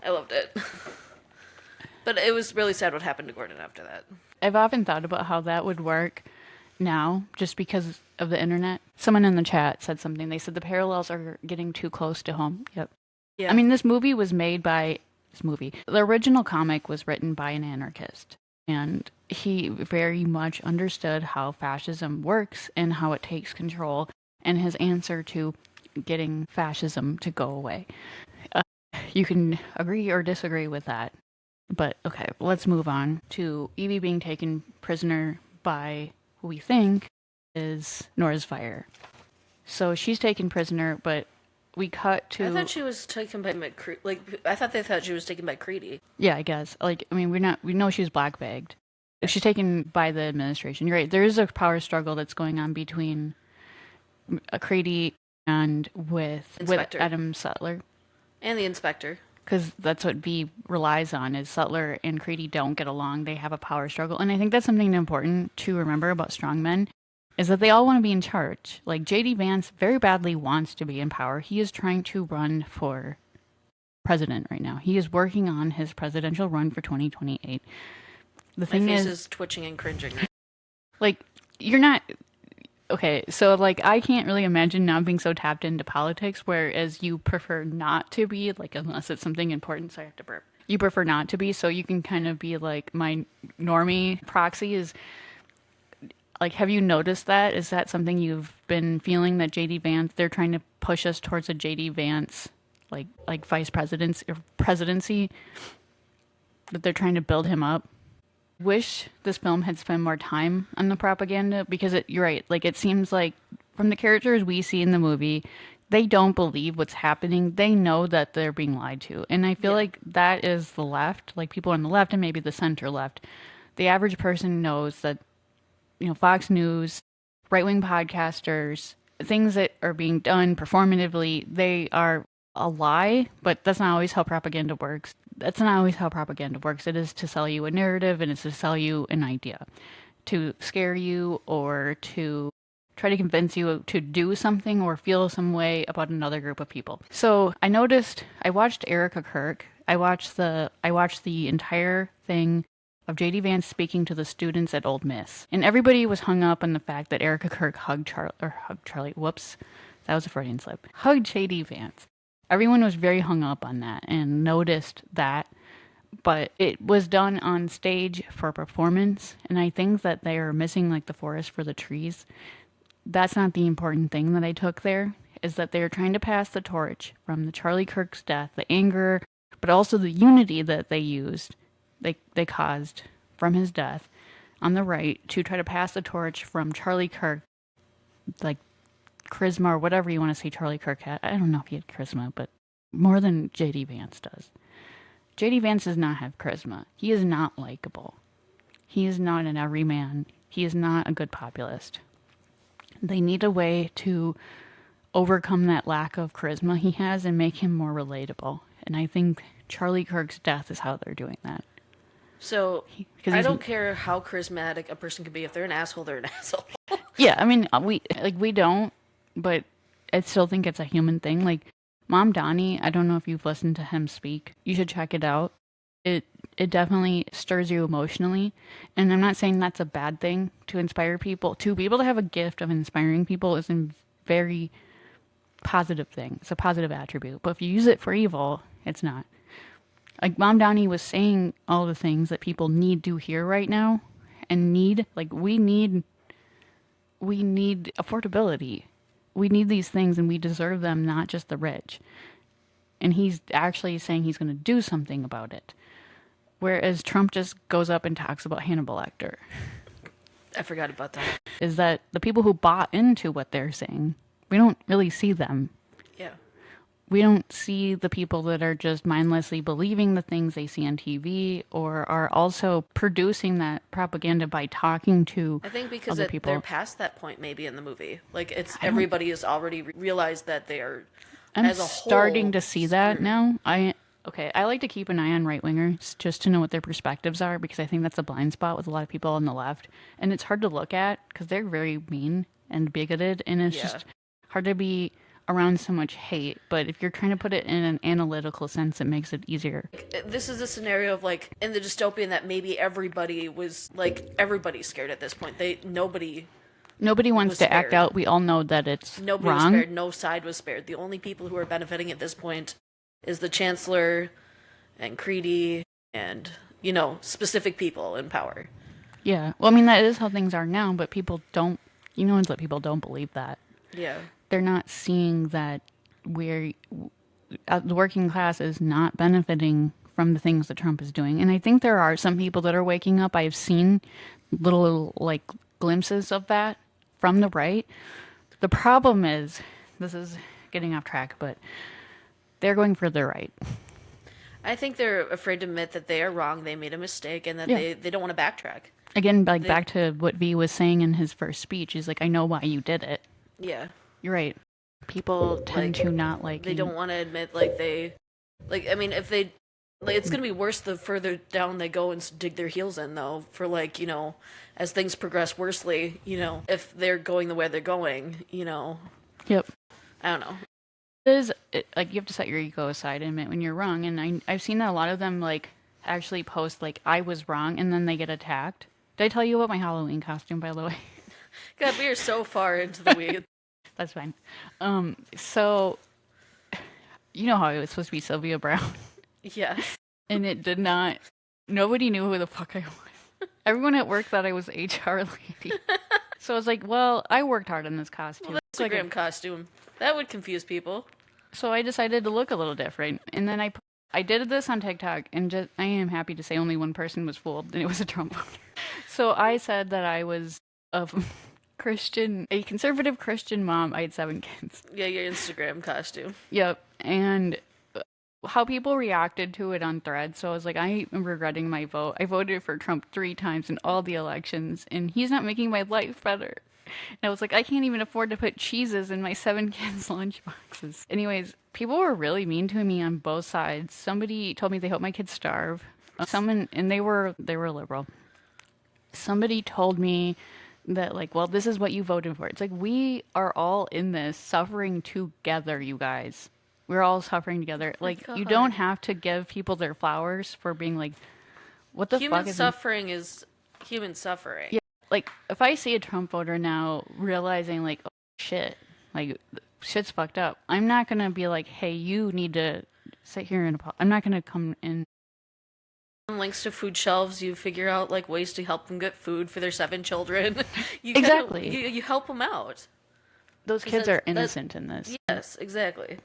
I loved it. But it was really sad what happened to Gordon after that. I've often thought about how that would work now, just because of the internet. Someone in the chat said something. They said the parallels are getting too close to home. Yep. Yeah. I mean, this movie was made by the original comic was written by an anarchist, and he very much understood how fascism works and how it takes control, and his answer to getting fascism to go away. You can agree or disagree with that, but okay, let's move on to Evie being taken prisoner by who we think is Nora's Fire. So she's taken prisoner, but we cut to... I thought she was taken by I thought they thought she was taken by Creedy. Yeah, I guess. Like, I mean, we know she was black bagged. She's taken by the administration. You're right. There is a power struggle that's going on between Creedy and with Adam Sutler. And the inspector. Because that's what V relies on, is Sutler and Creedy don't get along. They have a power struggle. And I think that's something important to remember about strongmen, is that they all want to be in charge. Like, J.D. Vance very badly wants to be in power. He is trying to run for president right now. He is working on his presidential run for 2028. The thing My face is twitching and cringing. Like, you're not... Okay, so, like, I can't really imagine not being so tapped into politics, whereas you prefer not to be, like, unless it's something important, so I have to burp. You prefer not to be, so you can kind of be, like, my normie proxy is... Like, have you noticed that? Is that something you've been feeling, that J.D. Vance, they're trying to push us towards a J.D. Vance, like vice presidency, that they're trying to build him up? Wish this film had spent more time on the propaganda, because you're right, like, it seems like from the characters we see in the movie, they don't believe what's happening. They know that they're being lied to. And I feel like that is the left, like people on the left and maybe the center left. The average person knows that, you know, Fox News, right-wing podcasters, things that are being done performatively, they are a lie, but that's not always how propaganda works. That's not always how propaganda works. It is to sell you a narrative, and it's to sell you an idea, to scare you or to try to convince you to do something or feel some way about another group of people. So I watched Erica Kirk. I watched the entire thing of J.D. Vance speaking to the students at Ole Miss. And everybody was hung up on the fact that Erica Kirk hugged Charlie. Whoops. That was a Freudian slip. Hugged J.D. Vance. Everyone was very hung up on that and noticed that. But it was done on stage for performance. And I think that they are missing, like, the forest for the trees. That's not the important thing that I took there, is that they're trying to pass the torch from the Charlie Kirk's death, the anger, but also the unity that they used. They caused from his death on the right, to try to pass the torch from Charlie Kirk, like charisma or whatever you want to say Charlie Kirk had. I don't know if he had charisma, but more than J.D. Vance does. J.D. Vance does not have charisma. He is not likable. He is not an everyman. He is not a good populist. They need a way to overcome that lack of charisma he has and make him more relatable. And I think Charlie Kirk's death is how they're doing that. So, I don't care how charismatic a person can be. If they're an asshole, they're an asshole. Yeah, I mean, we don't, but I still think it's a human thing. Like, Mom Donnie, I don't know if you've listened to him speak. You should check it out. It definitely stirs you emotionally. And I'm not saying that's a bad thing to inspire people. To be able to have a gift of inspiring people is a very positive thing. It's a positive attribute. But if you use it for evil, it's not. Like, Mom Donnie was saying all the things that people need to hear right now, and we need affordability. We need these things, and we deserve them, not just the rich. And he's actually saying he's going to do something about it. Whereas Trump just goes up and talks about Hannibal Lecter. I forgot about that. Is that the people who bought into what they're saying, we don't really see them. Yeah. We don't see the people that are just mindlessly believing the things they see on TV, or are also producing that propaganda by talking to I think because other people. they're past that point maybe in the movie. Like, everybody has already realized that they are, I'm as a whole, starting to see that screwed. now. Okay, I like to keep an eye on right wingers just to know what their perspectives are because I think that's a blind spot with a lot of people on the left. And it's hard to look at because they're very mean and bigoted, and it's Yeah. just hard to be around so much hate. But if you're trying to put it in an analytical sense, it makes it easier. This is a scenario of like in the dystopian that maybe everybody was like everybody's scared at this point. Nobody wants Was to act spared. out. We all know that it's Nobody was wrong. spared. No side was spared. The only people who are benefiting at this point is the chancellor and Creedy and specific people in power. Yeah. Well, I mean, that is how things are now, but people don't, that people don't believe that. Yeah. They're not seeing that we're, the working class is not benefiting from the things that Trump is doing. And I think there are some people that are waking up. I've seen little, like, glimpses of that from the right. The problem is, this is getting off track, but they're going for the right. I think they're afraid to admit that they are wrong, they made a mistake, and that Yeah. they don't want to backtrack. Again, like back to what V was saying in his first speech, he's like, I know why you did it. Yeah. You're right. People tend to not like. They don't want to admit I mean, if they it's going to be worse the further down they go and dig their heels in, though, for as things progress worsely, if they're going the way they're going, Yep. I don't know. Like you have to set your ego aside and admit when you're wrong, and I've seen that a lot of them like actually post like I was wrong, and then they get attacked. Did I tell you about my Halloween costume, by the way? God, we are so far into the weeds. That's fine. So you know how it was supposed to be Sylvia Brown, Yes. and it did not. Nobody knew who the fuck I was. Everyone at work thought I was HR lady. So I was like, well, I worked hard on this costume. Well, the Instagram costume. That would confuse people. So I decided to look a little different, and then I did this on TikTok, and just I am happy to say only one person was fooled, and it was a Trump voter. So I said that I was a a conservative Christian mom. I had 7 kids. Yeah, your Instagram costume. Yep, and how people reacted to it on Threads. So I was like, I am regretting my vote. I voted for Trump 3 times in all the elections, and he's not making my life better. And I was like, I can't even afford to put cheeses in my 7 kids' lunchboxes. Anyways, people were really mean to me on both sides. Somebody told me they hope my kids starve. And they were liberal. Somebody told me that like, well, this is what you voted for. It's like we are all in this suffering together, you guys. We're all suffering together. Like you don't have to give people their flowers for being like, what the Human fuck is suffering is human suffering. Yeah. Like, if I see a Trump voter now realizing, like, oh, shit, like, shit's fucked up, I'm not gonna be like, hey, you need to sit here and I'm not gonna come in. Links to food shelves, you figure out, like, ways to help them get food for their 7 children. Exactly. You help them out. Those kids are innocent in this. Yes, exactly.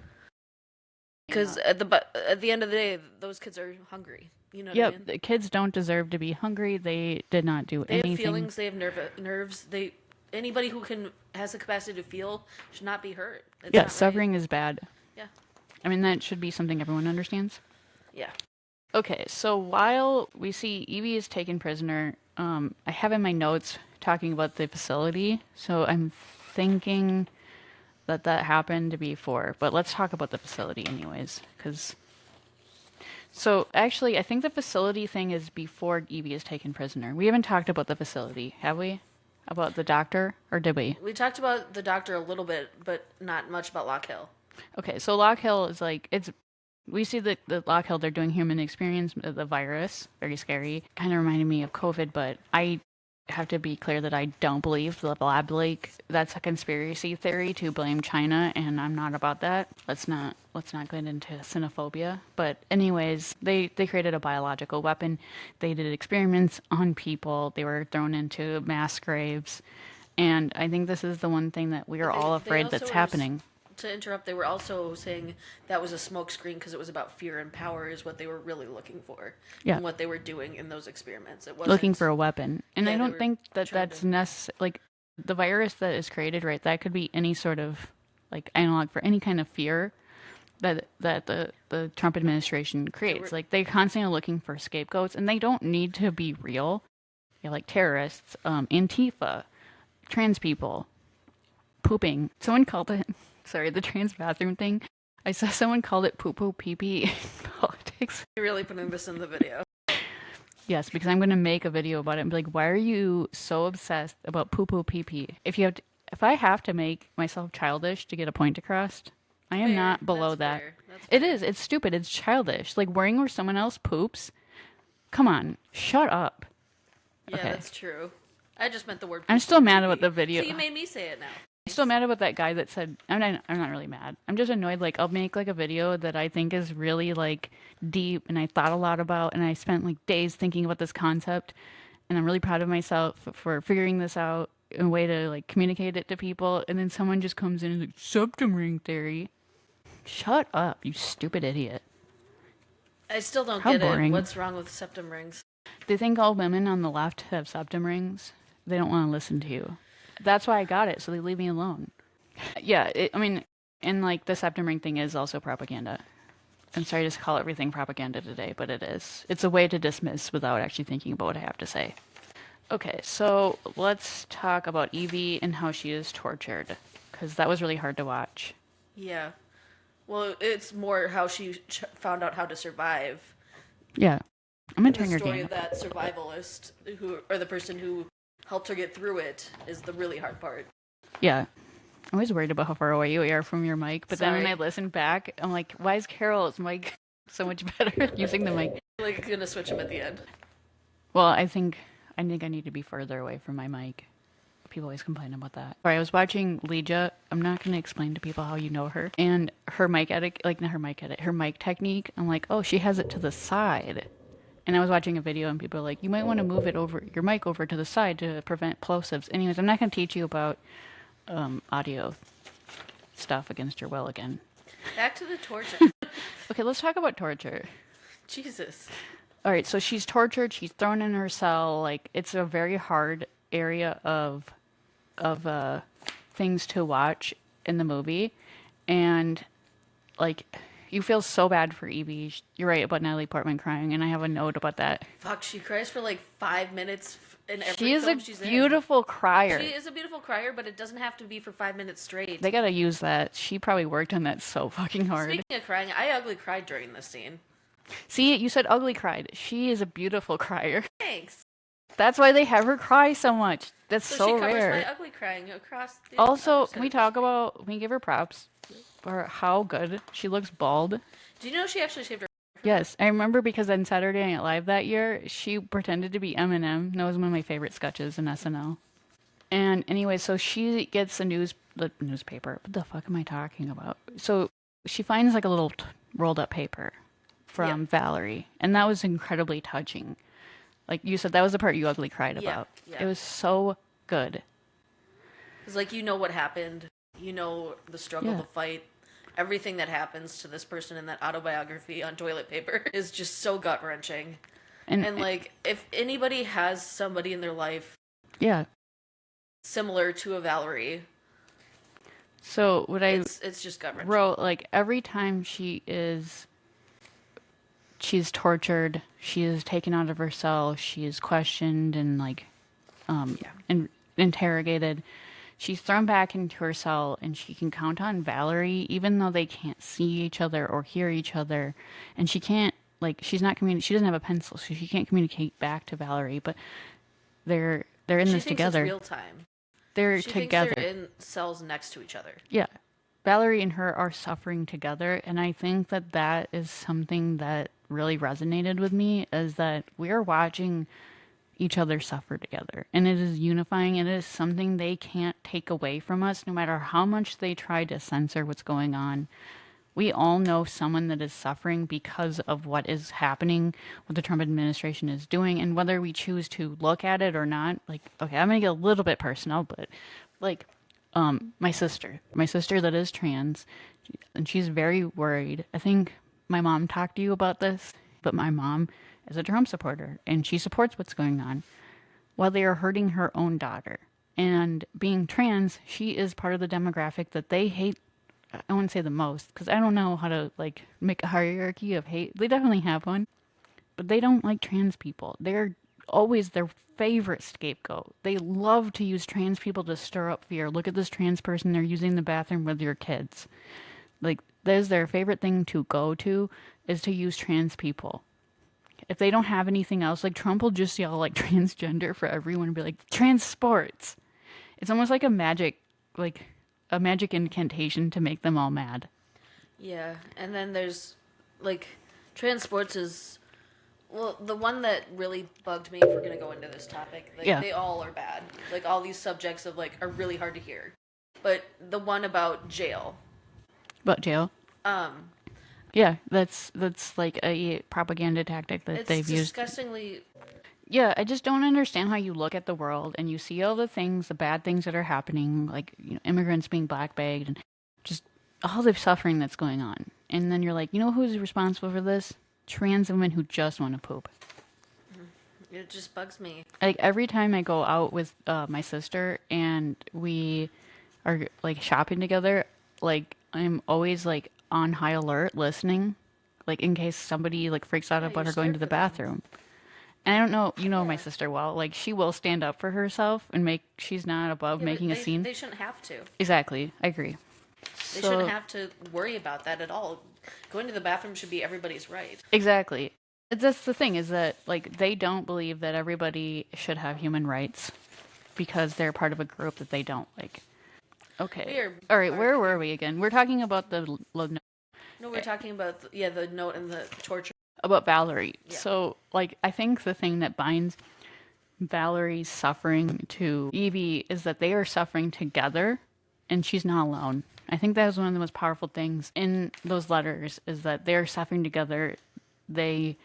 Because at the end of the day, those kids are hungry. You know what I mean? The kids don't deserve to be hungry. They did not do They anything. have feelings. They have nerves. Anybody who has the capacity to feel should not be hurt. It's not right. Suffering is bad. Yeah. I mean, that should be something everyone understands. Yeah. Okay, so while we see Evie is taken prisoner, I have in my notes talking about the facility. So I'm thinking that happened before, but let's talk about the facility anyways, because so actually I think the facility thing is before Evie is taken prisoner. We haven't talked about the facility, have we? About the doctor, or did we? We talked about the doctor a little bit, but not much about Lock Hill. Okay, so Lock Hill is like we see the Lock Hill, they're doing human experience of the virus, very scary, kind of reminded me of COVID, but I have to be clear that I don't believe the lab leak. That's a conspiracy theory to blame China, and I'm not about that. Let's not get into xenophobia. But anyways, they created a biological weapon. They did experiments on people. They were thrown into mass graves, and I think this is the one thing that we are all afraid that's happening. To interrupt, they were also saying that was a smokescreen because it was about fear and power is what they were really looking for. Yeah. And what they were doing in those experiments. It wasn't looking for a weapon. And Yeah, I they don't were think that that's necessary. Like, the virus that is created, right, that could be any sort of, like, analog for any kind of fear that the Trump administration creates. Like, they're constantly looking for scapegoats, and they don't need to be real. Like terrorists, Antifa, trans people, pooping. Someone called it... Sorry, the trans bathroom thing. I saw someone called it poo poo pee pee in politics. pics. You're really putting this in the video. Yes, because I'm going to make a video about it and be like, why are you so obsessed about poo poo pee pee? If I have to make myself childish to get a point across, I am Fair. not below That's that. fair. That's It fair. is. It's stupid. It's childish. Like worrying where someone else poops. Come on, shut up. Yeah, Okay. that's true. I just meant the word. I'm still mad pee-pee. about the video. So you made me say it now. I'm still mad about that guy that said, I'm not really mad. I'm just annoyed. Like, I'll make like a video that I think is really like deep and I thought a lot about and I spent like days thinking about this concept. And I'm really proud of myself for figuring this out in a way to like communicate it to people. And then someone just comes in and is like, septum ring theory. Shut up, you stupid idiot. I still don't How get boring. it. What's wrong with septum rings? They think all women on the left have septum rings. They don't want to listen to you. That's why I got it, so they leave me alone. Yeah, I mean, and like the septum ring thing is also propaganda. I'm sorry to call everything propaganda today, but it is. It's a way to dismiss without actually thinking about what I have to say. Okay, so let's talk about Evie and how she is tortured, because that was really hard to watch. Yeah. Well, it's more how she found out how to survive. Yeah, I'm The entering her story game. of that survivalist, or the person who helped her get through it, is the really hard part. Yeah. I'm always worried about how far away you are from your mic, but then when I Sorry. listen back, I'm like, why is Carol's mic so much better at using the mic? Like, gonna switch them at the end. Well, I think I need to be further away from my mic. People always complain about that. Sorry, I was watching Legia. I'm not going to explain to people how you know her. And her mic edit, like not her mic edit, her mic technique. I'm like, oh, she has it to the side. And I was watching a video and people are like, you might want to move it over, your mic over to the side to prevent plosives. Anyways, I'm not going to teach you about audio stuff against your will again. Back to the torture. Okay, let's talk about torture. Jesus. All right, so she's tortured. She's thrown in her cell. Like it's a very hard area of things to watch in the movie, and like you feel so bad for Evie. You're right about Natalie Portman crying, and I have a note about that. Fuck, she cries for like 5 minutes in every She is film a she's beautiful crier. in. She is a beautiful crier, but it doesn't have to be for 5 minutes straight. They gotta use that. She probably worked on that so fucking hard. Speaking of crying, I ugly cried during this scene. See, you said ugly cried. She is a beautiful crier. Thanks. That's why they have her cry so much. That's So so she covers rare. my ugly crying across the Also, other can we side. talk about? Can we give her props for how good she looks bald? Do you know she actually shaved her? Yes, I remember because on Saturday Night Live that year, she pretended to be Eminem. That was one of my favorite sketches in SNL. And anyway, so she gets the newspaper. What the fuck am I talking about? So she finds like a little rolled up paper from Valerie, and that was incredibly touching. Like you said, that was the part you ugly cried about. Yeah. It was so good. Because, like, you know what happened. You know the struggle, Yeah. the fight. Everything that happens to this person in that autobiography on toilet paper is just so gut-wrenching. And, like, if anybody has somebody in their life yeah. similar to a Valerie, So what I it's just gut-wrenching. wrote, like every time she's tortured, she is taken out of her cell, she is questioned and like interrogated. She's thrown back into her cell and she can count on Valerie even though they can't see each other or hear each other, and she can't she doesn't have a pencil, so she can't communicate back to Valerie, but they're in She this thinks together. it's real time. They're She together. thinks they're in cells next to each other. Yeah. Valerie and her are suffering together, and I think that is something that really resonated with me, is that we are watching each other suffer together, and it is unifying. It is something they can't take away from us, no matter how much they try to censor what's going on. We all know someone that is suffering because of what is happening, what the Trump administration is doing, and whether we choose to look at it or not. Like, okay, I'm gonna get a little bit personal, but like, my sister that is trans, and she's very worried. I think my mom talked to you about this, but my mom is a Trump supporter, and she supports what's going on while they are hurting her own daughter. And being trans, she is part of the demographic that they hate. I wouldn't say the most, because I don't know how to like make a hierarchy of hate. They definitely have one, but they don't like trans people. They're always their favorite scapegoat. They love to use trans people to stir up fear. Look at this trans person, they're using the bathroom with your kids. Like, that is their favorite thing to go to, is to use trans people. If they don't have anything else, like Trump will just yell like transgender for everyone and be like trans sports. It's almost like a magic incantation to make them all mad. Yeah, and then there's like transports is well, the one that really bugged me, if we're gonna go into this topic, like Yeah. they all are bad. Like all these subjects of like are really hard to hear. But the one about jail. But jail. Um Yeah, that's like a propaganda tactic that it's they've used. disgustingly Yeah, I just don't understand how you look at the world and you see all the things, the bad things that are happening, like immigrants being blackbagged and just all the suffering that's going on. And then you're like, you know who's responsible for this? Trans women who just want to poop. it just bugs me. Like every time I go out with my sister and we are like shopping together, like I'm always like on high alert listening, like in case somebody like freaks out Yeah, about you're her going scared to the for them. bathroom. And I don't know, my Yeah. sister well. Like she will stand up for herself and she's not above Yeah, but making a scene. they shouldn't have to. Exactly, I agree. They So shouldn't have to worry about that at all. Going to the bathroom should be everybody's right. exactly, that's the thing is that like they don't believe that everybody should have human rights because they're part of a group that they don't like. Okay, all right, where were we again? We're talking about No, we're talking about the note and the torture. about Valerie. Yeah. So like I think the thing that binds Valerie's suffering to Evie is that they are suffering together and she's not alone. I think that was one of the most powerful things in those letters is that they're suffering together. They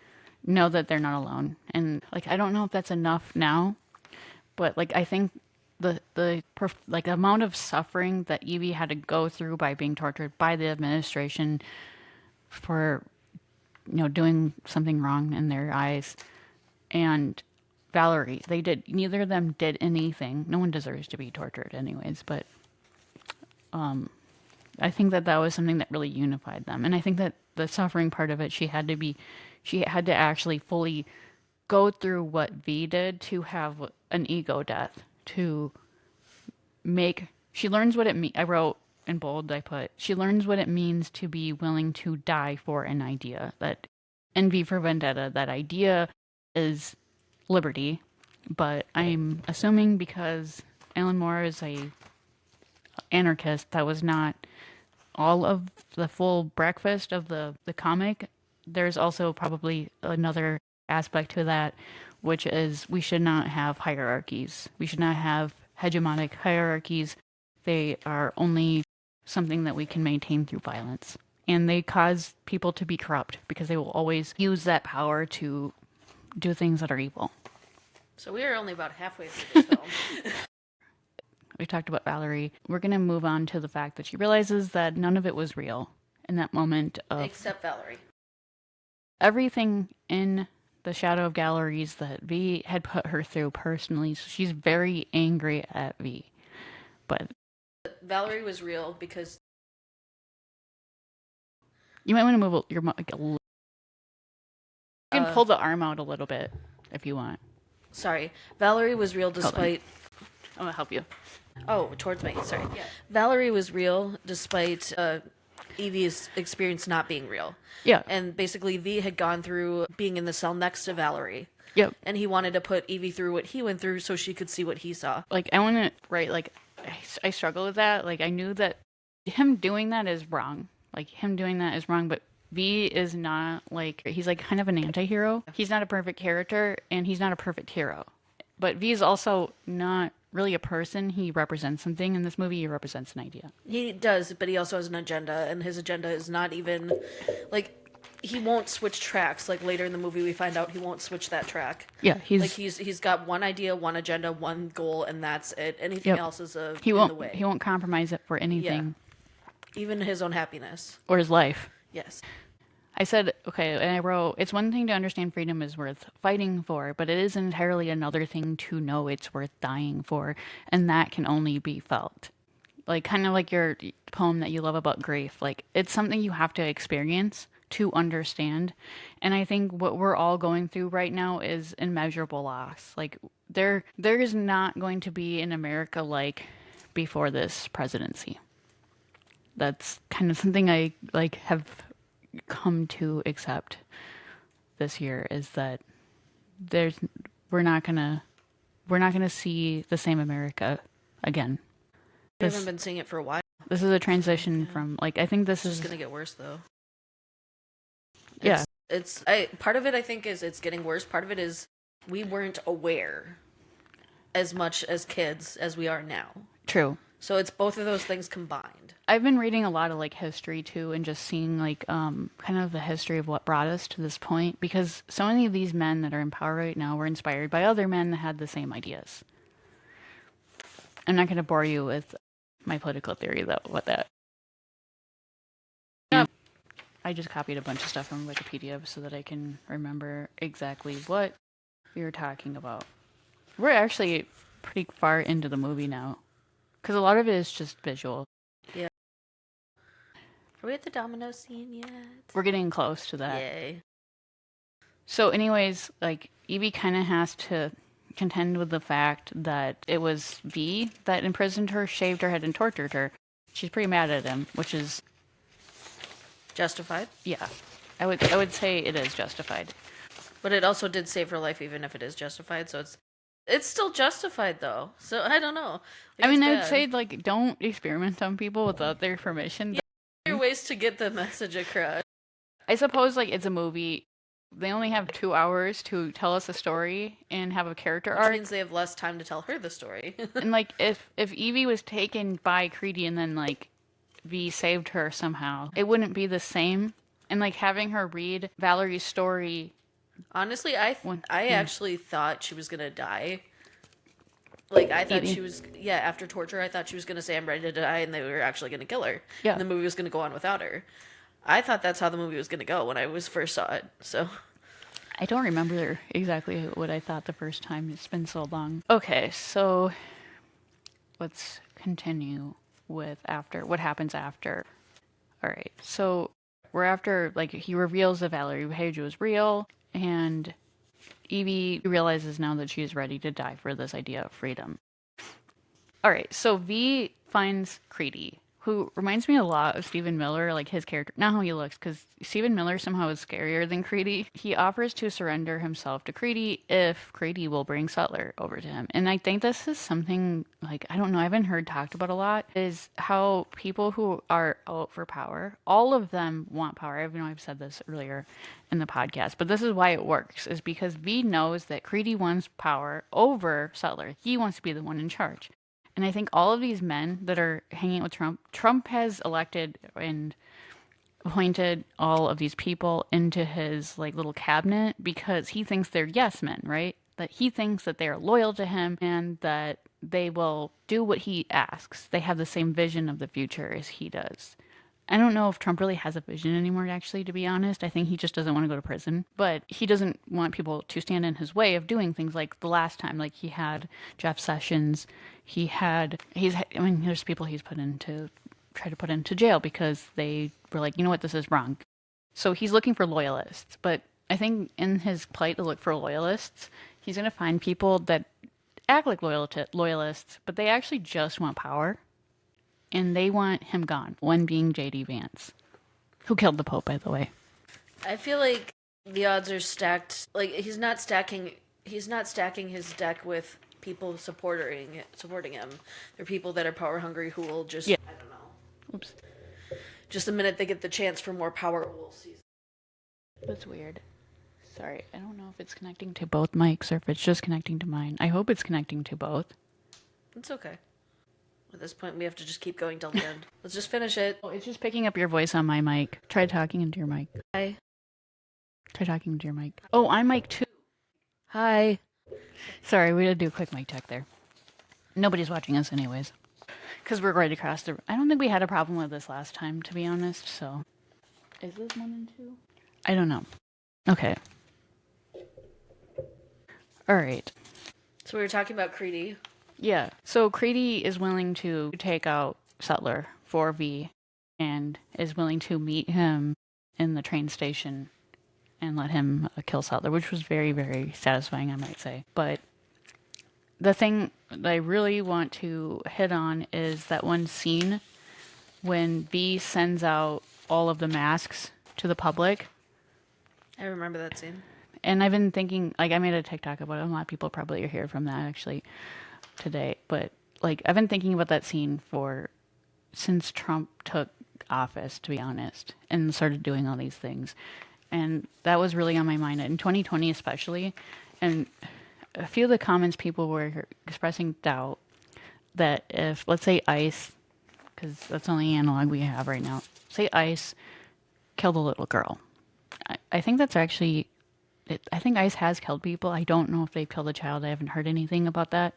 know that they're not alone. And like I don't know if that's enough now, but like I think the amount of suffering that Evie had to go through by being tortured by the administration for doing something wrong in their eyes and Valerie, neither of them did anything. No one deserves to be tortured anyways, but I think that was something that really unified them. And I think that the suffering part of it, she had to actually fully go through what V did to have an ego death, to she learns what it means. I wrote in bold, she learns what it means to be willing to die for an idea. That in V for Vendetta, that idea is liberty. But I'm assuming because Alan Moore is a anarchist, that was not all of the full breakfast of the comic. There's also probably another aspect to that, which is we should not have hierarchies. We should not have hegemonic hierarchies. They are only something that we can maintain through violence. And they cause people to be corrupt because they will always use that power to do things that are evil. So we are only about halfway through this film. We talked about Valerie. We're going to move on to the fact that she realizes that none of it was real in that moment of Except Valerie. everything in the shadow of galleries that V had put her through personally. So she's very angry at V. But Valerie was real because you might want to move your mic a little. You can pull the arm out a little bit if you want. sorry, Valerie was real despite. I'm going to help you. Oh, towards me. Sorry. Yeah. Valerie was real despite Evie's experience not being real. Yeah. And basically, V had gone through being in the cell next to Valerie. Yep. And he wanted to put Evie through what he went through so she could see what he saw. Like, I want to, right, like, I struggle with that. Like, I knew that him doing that is wrong. Like, him doing that is wrong, but V is not, like, he's, like, kind of an anti-hero. He's not a perfect character, and he's not a perfect hero. But V is also not really a person. He represents something. In this movie, he represents an idea. He does, but he also has an agenda, and his agenda is not even, like, he won't switch tracks. Like, later in the movie, we find out he won't switch that track. Yeah, he's got one idea, one agenda, one goal, and that's it. Anything else is in the way. He won't compromise it for anything. Yeah. Even his own happiness. Or his life. Yes. I said, okay, and I wrote, it's one thing to understand freedom is worth fighting for, but it is entirely another thing to know it's worth dying for, and that can only be felt. Like, kind of like your poem that you love about grief. Like, it's something you have to experience to understand, and I think what we're all going through right now is immeasurable loss. Like, there is not going to be an America like before this presidency. That's kind of something I, like, have come to accept this year is that there's we're not gonna see the same America again. We haven't been seeing it for a while. This is a transition from like I think this It's is just gonna get worse though. Yeah. It's part of it I think is it's getting worse. Part of it is we weren't aware as much as kids as we are now. True. So it's both of those things combined. I've been reading a lot of like history too and just seeing like kind of the history of what brought us to this point because so many of these men that are in power right now were inspired by other men that had the same ideas. I'm not going to bore you with my political theory about what that. I just copied a bunch of stuff from Wikipedia so that I can remember exactly what we were talking about. We're actually pretty far into the movie now because a lot of it is just visual. Yeah. Are we at the domino scene yet? We're getting close to that. Yay. So anyways, like Evie kind of has to contend with the fact that it was V that imprisoned her, shaved her head, and tortured her. She's pretty mad at him, which is justified. Yeah, I would say it is justified. But it also did save her life, even if it is justified. So it's still justified though. So I don't know. Like, I mean, I'd say like don't experiment on people without their permission. Yeah, there are ways to get the message across. I suppose like it's a movie. They only have 2 hours to tell us a story and have a character arc. Which means they have less time to tell her the story. And like if Evie was taken by Creedy and then like V saved her somehow, it wouldn't be the same. And like having her read Valerie's story. Honestly, I actually thought she was gonna die. Like I thought she was after torture I thought she was gonna say I'm ready to die and they were actually gonna kill her. Yeah. And the movie was gonna go on without her. I thought that's how the movie was gonna go when I first saw it. So I don't remember exactly what I thought the first time. It's been so long. Okay, so let's continue with what happens after. All right, so we're after, like, he reveals that Valerie Page was real, and Evie realizes now that she is ready to die for this idea of freedom. All right, so V finds Creedy, who reminds me a lot of Stephen Miller, like his character. Not how he looks, because Stephen Miller somehow is scarier than Creedy. He offers to surrender himself to Creedy if Creedy will bring Sutler over to him. And I think this is something, like, I don't know, I haven't heard talked about a lot, is how people who are out for power, all of them want power. I know I've said this earlier in the podcast, but this is why it works, is because V knows that Creedy wants power over Sutler. He wants to be the one in charge. And I think all of these men that are hanging out with Trump has elected and appointed all of these people into his like little cabinet because he thinks they're yes men, right? That he thinks that they are loyal to him and that they will do what he asks. They have the same vision of the future as he does. I don't know if Trump really has a vision anymore, actually, to be honest. I think he just doesn't want to go to prison. But he doesn't want people to stand in his way of doing things like the last time. Like he had Jeff Sessions. There's people he's try to put into jail because they were like, you know what, this is wrong. So he's looking for loyalists. But I think in his plight to look for loyalists, he's going to find people that act like loyalists, but they actually just want power. And they want him gone. One being J.D. Vance, who killed the Pope, by the way. I feel like the odds are stacked. Like he's not stacking his deck with people supporting him. There are people that are power hungry who will just I don't know. Oops. Just the minute they get the chance for more power, we'll see. That's weird. Sorry, I don't know if it's connecting to both mics or if it's just connecting to mine. I hope it's connecting to both. It's okay. At this point, we have to just keep going till the end. Let's just finish it. Oh, it's just picking up your voice on my mic. Try talking into your mic. Hi. Try talking into your mic. Oh, I'm mic 2. Hi. Sorry, we had to do a quick mic check there. Nobody's watching us anyways. Because we're right across the... I don't think we had a problem with this last time, to be honest, so... Is this 1 and 2? I don't know. Okay. Alright. So we were talking about Creedy. Yeah. So Creedy is willing to take out Sutler for V and is willing to meet him in the train station and let him kill Sutler, which was very, very satisfying, I might say. But the thing that I really want to hit on is that one scene when V sends out all of the masks to the public. I remember that scene. And I've been thinking, like, I made a TikTok about it. A lot of people probably are here from that actually today. But, like, I've been thinking about that scene since Trump took office, to be honest, and started doing all these things. And that was really on my mind in 2020, especially. And a few of the comments people were expressing doubt that if, let's say, ICE, because that's the only analog we have right now, say ICE killed a little girl. I think that's actually I think ICE has killed people. I don't know if they've killed a child. I haven't heard anything about that.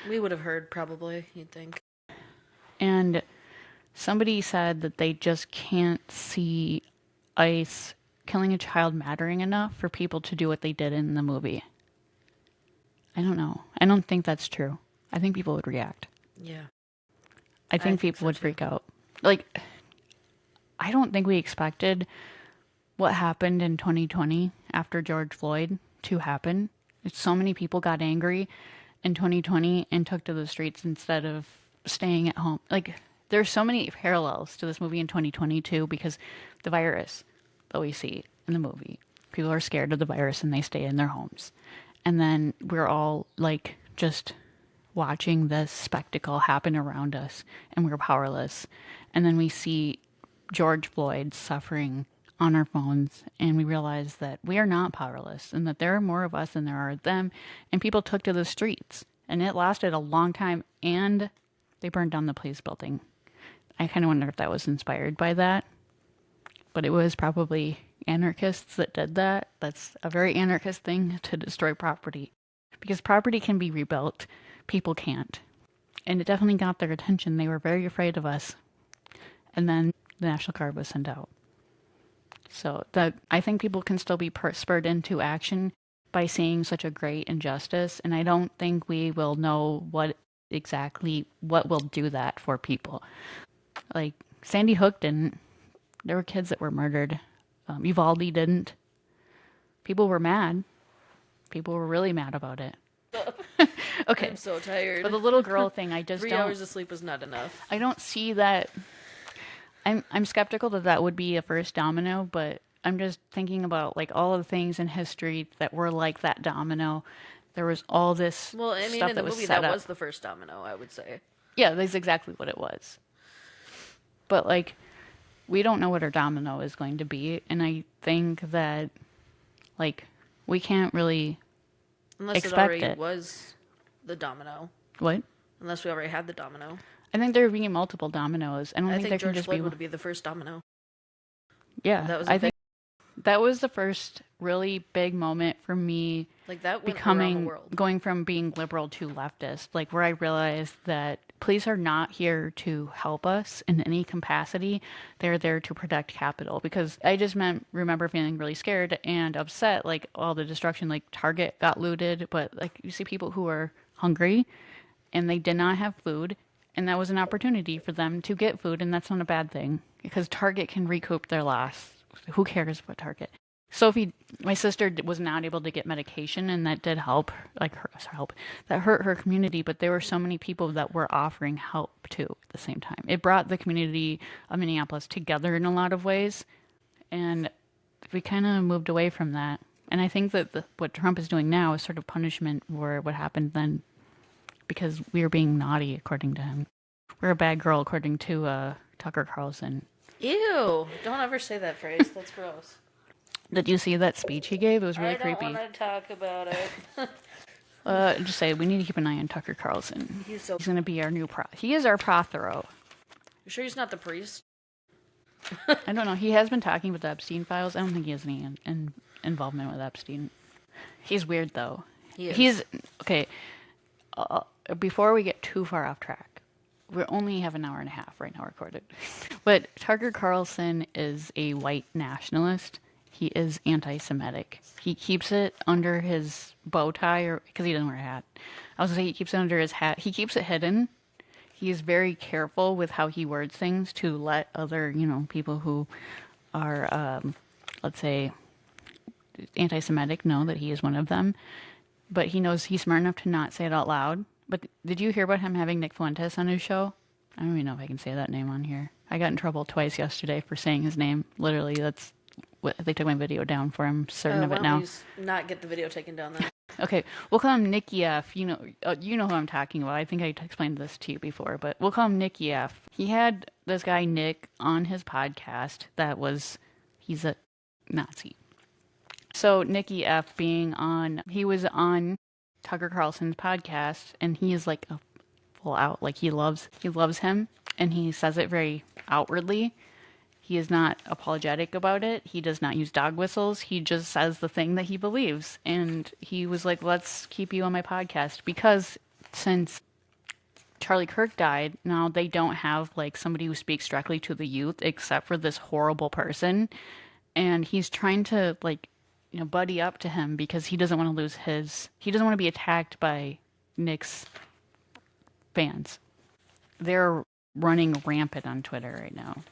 We would have heard, probably, you'd think. And somebody said that they just can't see ICE killing a child mattering enough for people to do what they did in the movie. I don't know. I don't think that's true. I think people would react. Yeah. I think people would freak out. Like, I don't think we expected what happened in 2020 after George Floyd to happen. So many people got angry in 2020 and took to the streets instead of staying at home. Like, there's so many parallels to this movie in 2022 because the virus that we see in the movie, people are scared of the virus and they stay in their homes. And then we're all like just watching this spectacle happen around us and we're powerless. And then we see George Floyd suffering on our phones and we realize that we are not powerless and that there are more of us than there are of them, and people took to the streets and it lasted a long time and they burned down the police building. I kind of wonder if that was inspired by that, but it was probably anarchists that did that. That's a very anarchist thing, to destroy property, because property can be rebuilt, people can't. And it definitely got their attention. They were very afraid of us. And then the National Guard was sent out. So I think people can still be spurred into action by seeing such a great injustice. And I don't think we will know what will do that for people. Like, Sandy Hook didn't. There were kids that were murdered. Uvalde didn't. People were mad. People were really mad about it. Okay. I'm so tired. But the little girl thing, I just 3 don't. 3 hours of sleep was not enough. I don't see that. I'm skeptical that would be a first domino, but I'm just thinking about like all of the things in history that were like that domino. There was all this Well, I mean, stuff in the that was movie, set that up. was the first domino, I would say. Yeah, that's exactly what it was. But like, we don't know what our domino is going to be, and I think that like we can't really Unless expect it already it. was the domino. What? Unless we already had the domino. I think there would be multiple dominoes. I don't I think there think can George just Floyd be. would be the first domino. Yeah, That was I think that was the first really big moment for me like that went around the becoming world. going from being liberal to leftist, like where I realized that police are not here to help us in any capacity. They're there to protect capital, because I just remember feeling really scared and upset, like all the destruction, like Target got looted, but like you see people who are hungry and they did not have food, and that was an opportunity for them to get food, and that's not a bad thing because Target can recoup their loss. Who cares about Target? Sophie, my sister, was not able to get medication, and that did help. That hurt her community, but there were so many people that were offering help too at the same time. It brought the community of Minneapolis together in a lot of ways, and we kind of moved away from that. And I think that what Trump is doing now is sort of punishment for what happened then, because we were being naughty, according to him. We're a bad girl, according to Tucker Carlson. Ew! Don't ever say that phrase. That's gross. Did you see that speech he gave? It was really creepy. I don't want to talk about it. Just say we need to keep an eye on Tucker Carlson. He's going to be our new He is our Prothero. You sure he's not the priest? I don't know. He has been talking with the Epstein files. I don't think he has any involvement with Epstein. He's weird though. He's okay. Before we get too far off track, we only have an hour and a half right now recorded. But Tucker Carlson is a white nationalist. He is anti-Semitic. He keeps it under his bow tie, because he doesn't wear a hat. I was going to say he keeps it under his hat. He keeps it hidden. He is very careful with how he words things to let other, people who are, let's say, anti-Semitic know that he is one of them. But he knows he's smart enough to not say it out loud. But did you hear about him having Nick Fuentes on his show? I don't even know if I can say that name on here. I got in trouble twice yesterday for saying his name. Literally, that's They took my video down for him. Certain of Why it don't now. we not get the video taken down then? Okay, we'll call him Nicky F. You know who I'm talking about. I think I explained this to you before, but we'll call him Nicky F. He had this guy Nick on his podcast. He's a Nazi. So Nicky F. he was on Tucker Carlson's podcast, and he is like a full out, like he loves him, and he says it very outwardly. He is not apologetic about it. He does not use dog whistles. He just says the thing that he believes. And he was like, let's keep you on my podcast. Because since Charlie Kirk died, now they don't have like somebody who speaks directly to the youth except for this horrible person. And he's trying to buddy up to him because he doesn't want to he doesn't want to be attacked by Nick's fans. They're running rampant on Twitter right now.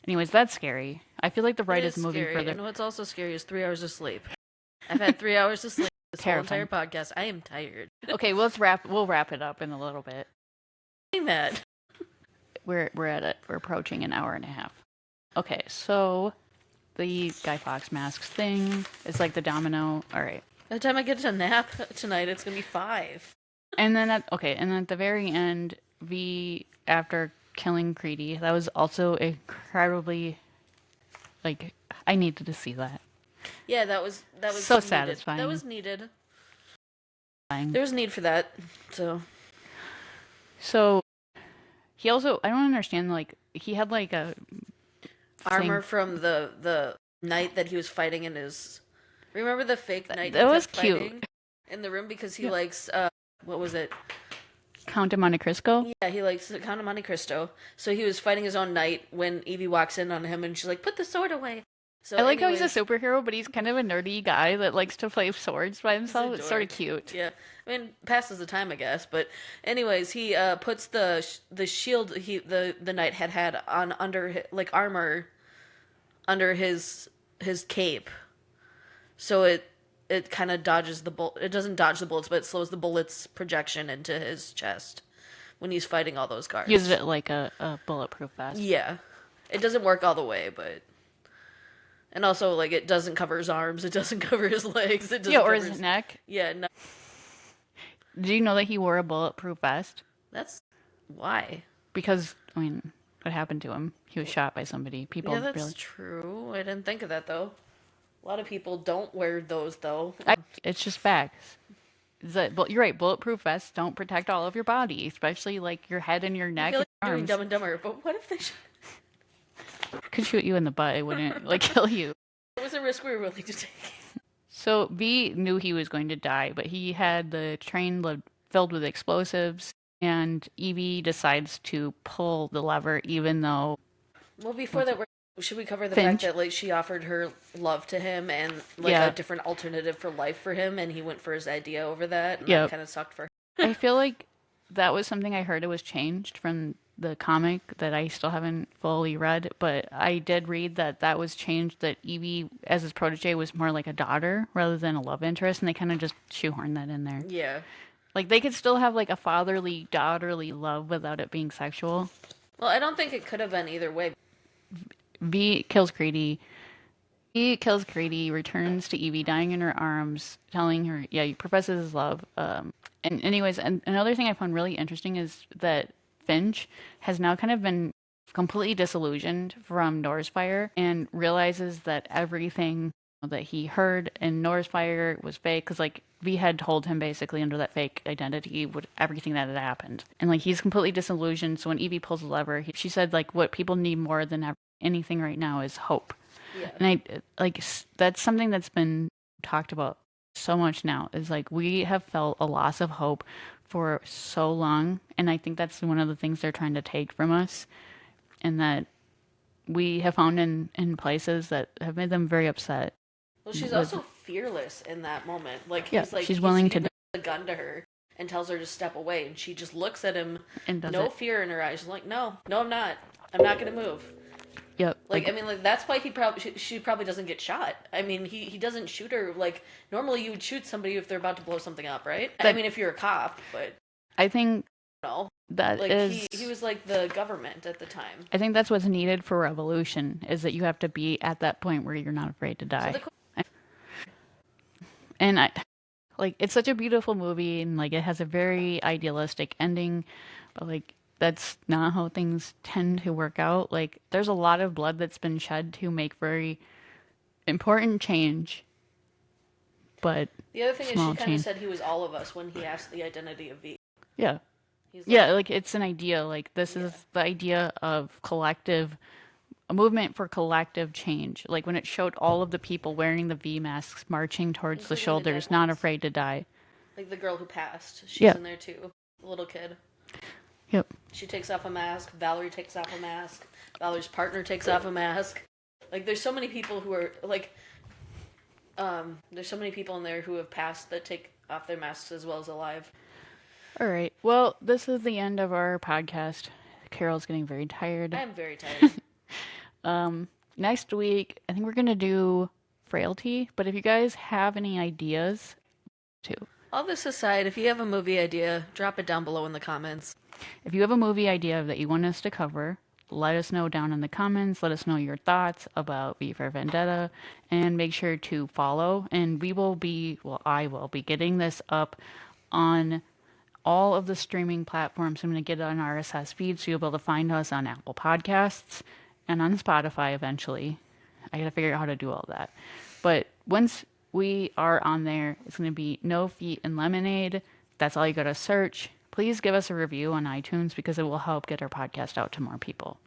Anyways, that's scary. I feel like the right is moving scary. further. And what's also scary is 3 hours of sleep. I've had 3 hours of sleep this whole entire podcast. I am tired. Okay, we'll wrap it up in a little bit. I'm mad. We're at it. We're approaching an hour and a half. Okay, so the Guy Fawkes masks thing is like the domino. All right. By the time I get to nap tonight, it's gonna be 5. And then at the very end, after killing Creedy, that was also incredibly, like, I needed to see that. Yeah, that was so needed. satisfying. That was needed. There was need for that. So he also, I don't understand, like, he had like a armor from the night that he was fighting in his. Remember the fake night? That was cute. In the room because he likes what was it? Count of Monte Cristo? Yeah, he likes the Count of Monte Cristo. So he was fighting his own knight when Evie walks in on him and she's like, put the sword away. So I like how he's a superhero, but he's kind of a nerdy guy that likes to play swords by himself. It's sort of cute. Yeah. I mean, passes the time, I guess. But anyways, he puts the shield the knight had on under like armor under his cape. So it kind of dodges the bullet. It doesn't dodge the bullets, but it slows the bullets' projection into his chest when he's fighting all those guards. Uses it like a bulletproof vest. Yeah. It doesn't work all the way, but... And also, like, it doesn't cover his arms. It doesn't cover his legs. It doesn't or his neck. Yeah, no. Did you know that he wore a bulletproof vest? That's... Why? Because, I mean, what happened to him? He was shot by somebody. That's true. I didn't think of that, though. A lot of people don't wear those, though. It's just facts. You're right. Bulletproof vests don't protect all of your body, especially like your head and your neck. I feel and like arms. Doing Dumb and Dumber, but what if they could shoot you in the butt? It wouldn't like kill you. It was a risk we were willing to take. So V knew he was going to die, but he had the train filled with explosives, and Evie decides to pull the lever, even though. Well, before that, should we cover the Finch? fact that like she offered her love to him and like a different alternative for life for him, and he went for his idea over that, and that kind of sucked for her. I feel like that was something I heard it was changed from the comic that I still haven't fully read, but I did read that was changed, that Evie as his protege was more like a daughter rather than a love interest, and they kind of just shoehorned that in there. Yeah. Like they could still have like a fatherly daughterly love without it being sexual. Well, I don't think it could have been either way. V kills Creedy. He kills Creedy, returns to Evie, dying in her arms, telling her, he professes his love. And anyways, and another thing I found really interesting is that Finch has now kind of been completely disillusioned from Norrisfire and realizes that everything that he heard in Norrisfire was fake, because like V had told him basically under that fake identity everything that had happened, and like he's completely disillusioned. So when Evie pulls the lever, she said like what people need more than anything right now is hope. Yeah. And that's something that's been talked about so much now, is like we have felt a loss of hope for so long, and I think that's one of the things they're trying to take from us, and that we have found in places that have made them very upset. Well, she's also fearless in that moment. Like she's willing to a gun to her and tells her to step away, and she just looks at him, and no fear in her eyes. She's like, no, I'm not going to move. Yep. Like, I mean, like, that's why she probably doesn't get shot. I mean, he doesn't shoot her. Like, normally you would shoot somebody if they're about to blow something up, right? I mean, if you're a cop, but... I think No, That like is, he was like the government at the time. I think that's what's needed for revolution, is that you have to be at that point where you're not afraid to So die. the And I, like, it's such a beautiful movie, and like it has a very idealistic ending, but like that's not how things tend to work out. Like, there's a lot of blood that's been shed to make very important change, but the other thing is she small kind of change. said he was all of us when he asked the identity of V. Yeah. He's Yeah, like, like it's an idea. Like, this yeah, is the idea of collective, a movement for collective change. Like when it showed all of the people wearing the V masks marching towards the including the dead shoulders, not ones. afraid to die. Like the girl who passed, she's Yeah. in there too. The little kid. Yep. She takes off a mask. Valerie takes off a mask. Valerie's partner takes off a mask. Like there's so many people who are like, there's so many people in there who have passed that take off their masks as well as alive. All right. Well, this is the end of our podcast. Carol's getting very tired. I am very tired. Next week, I think we're gonna do frailty. But if you guys have any ideas, too. All this aside, if you have a movie idea, drop it down below in the comments. If you have a movie idea that you want us to cover, let us know down in the comments. Let us know your thoughts about V for Vendetta, and make sure to follow. And we will be, well, I will be getting this up on all of the streaming platforms. I'm going to get it on RSS feed, so you'll be able to find us on Apple Podcasts and on Spotify eventually. I got to figure out how to do all that. But once we are on there, it's going to be No Feet and Lemonade. That's all you got to search. Please give us a review on iTunes because it will help get our podcast out to more people.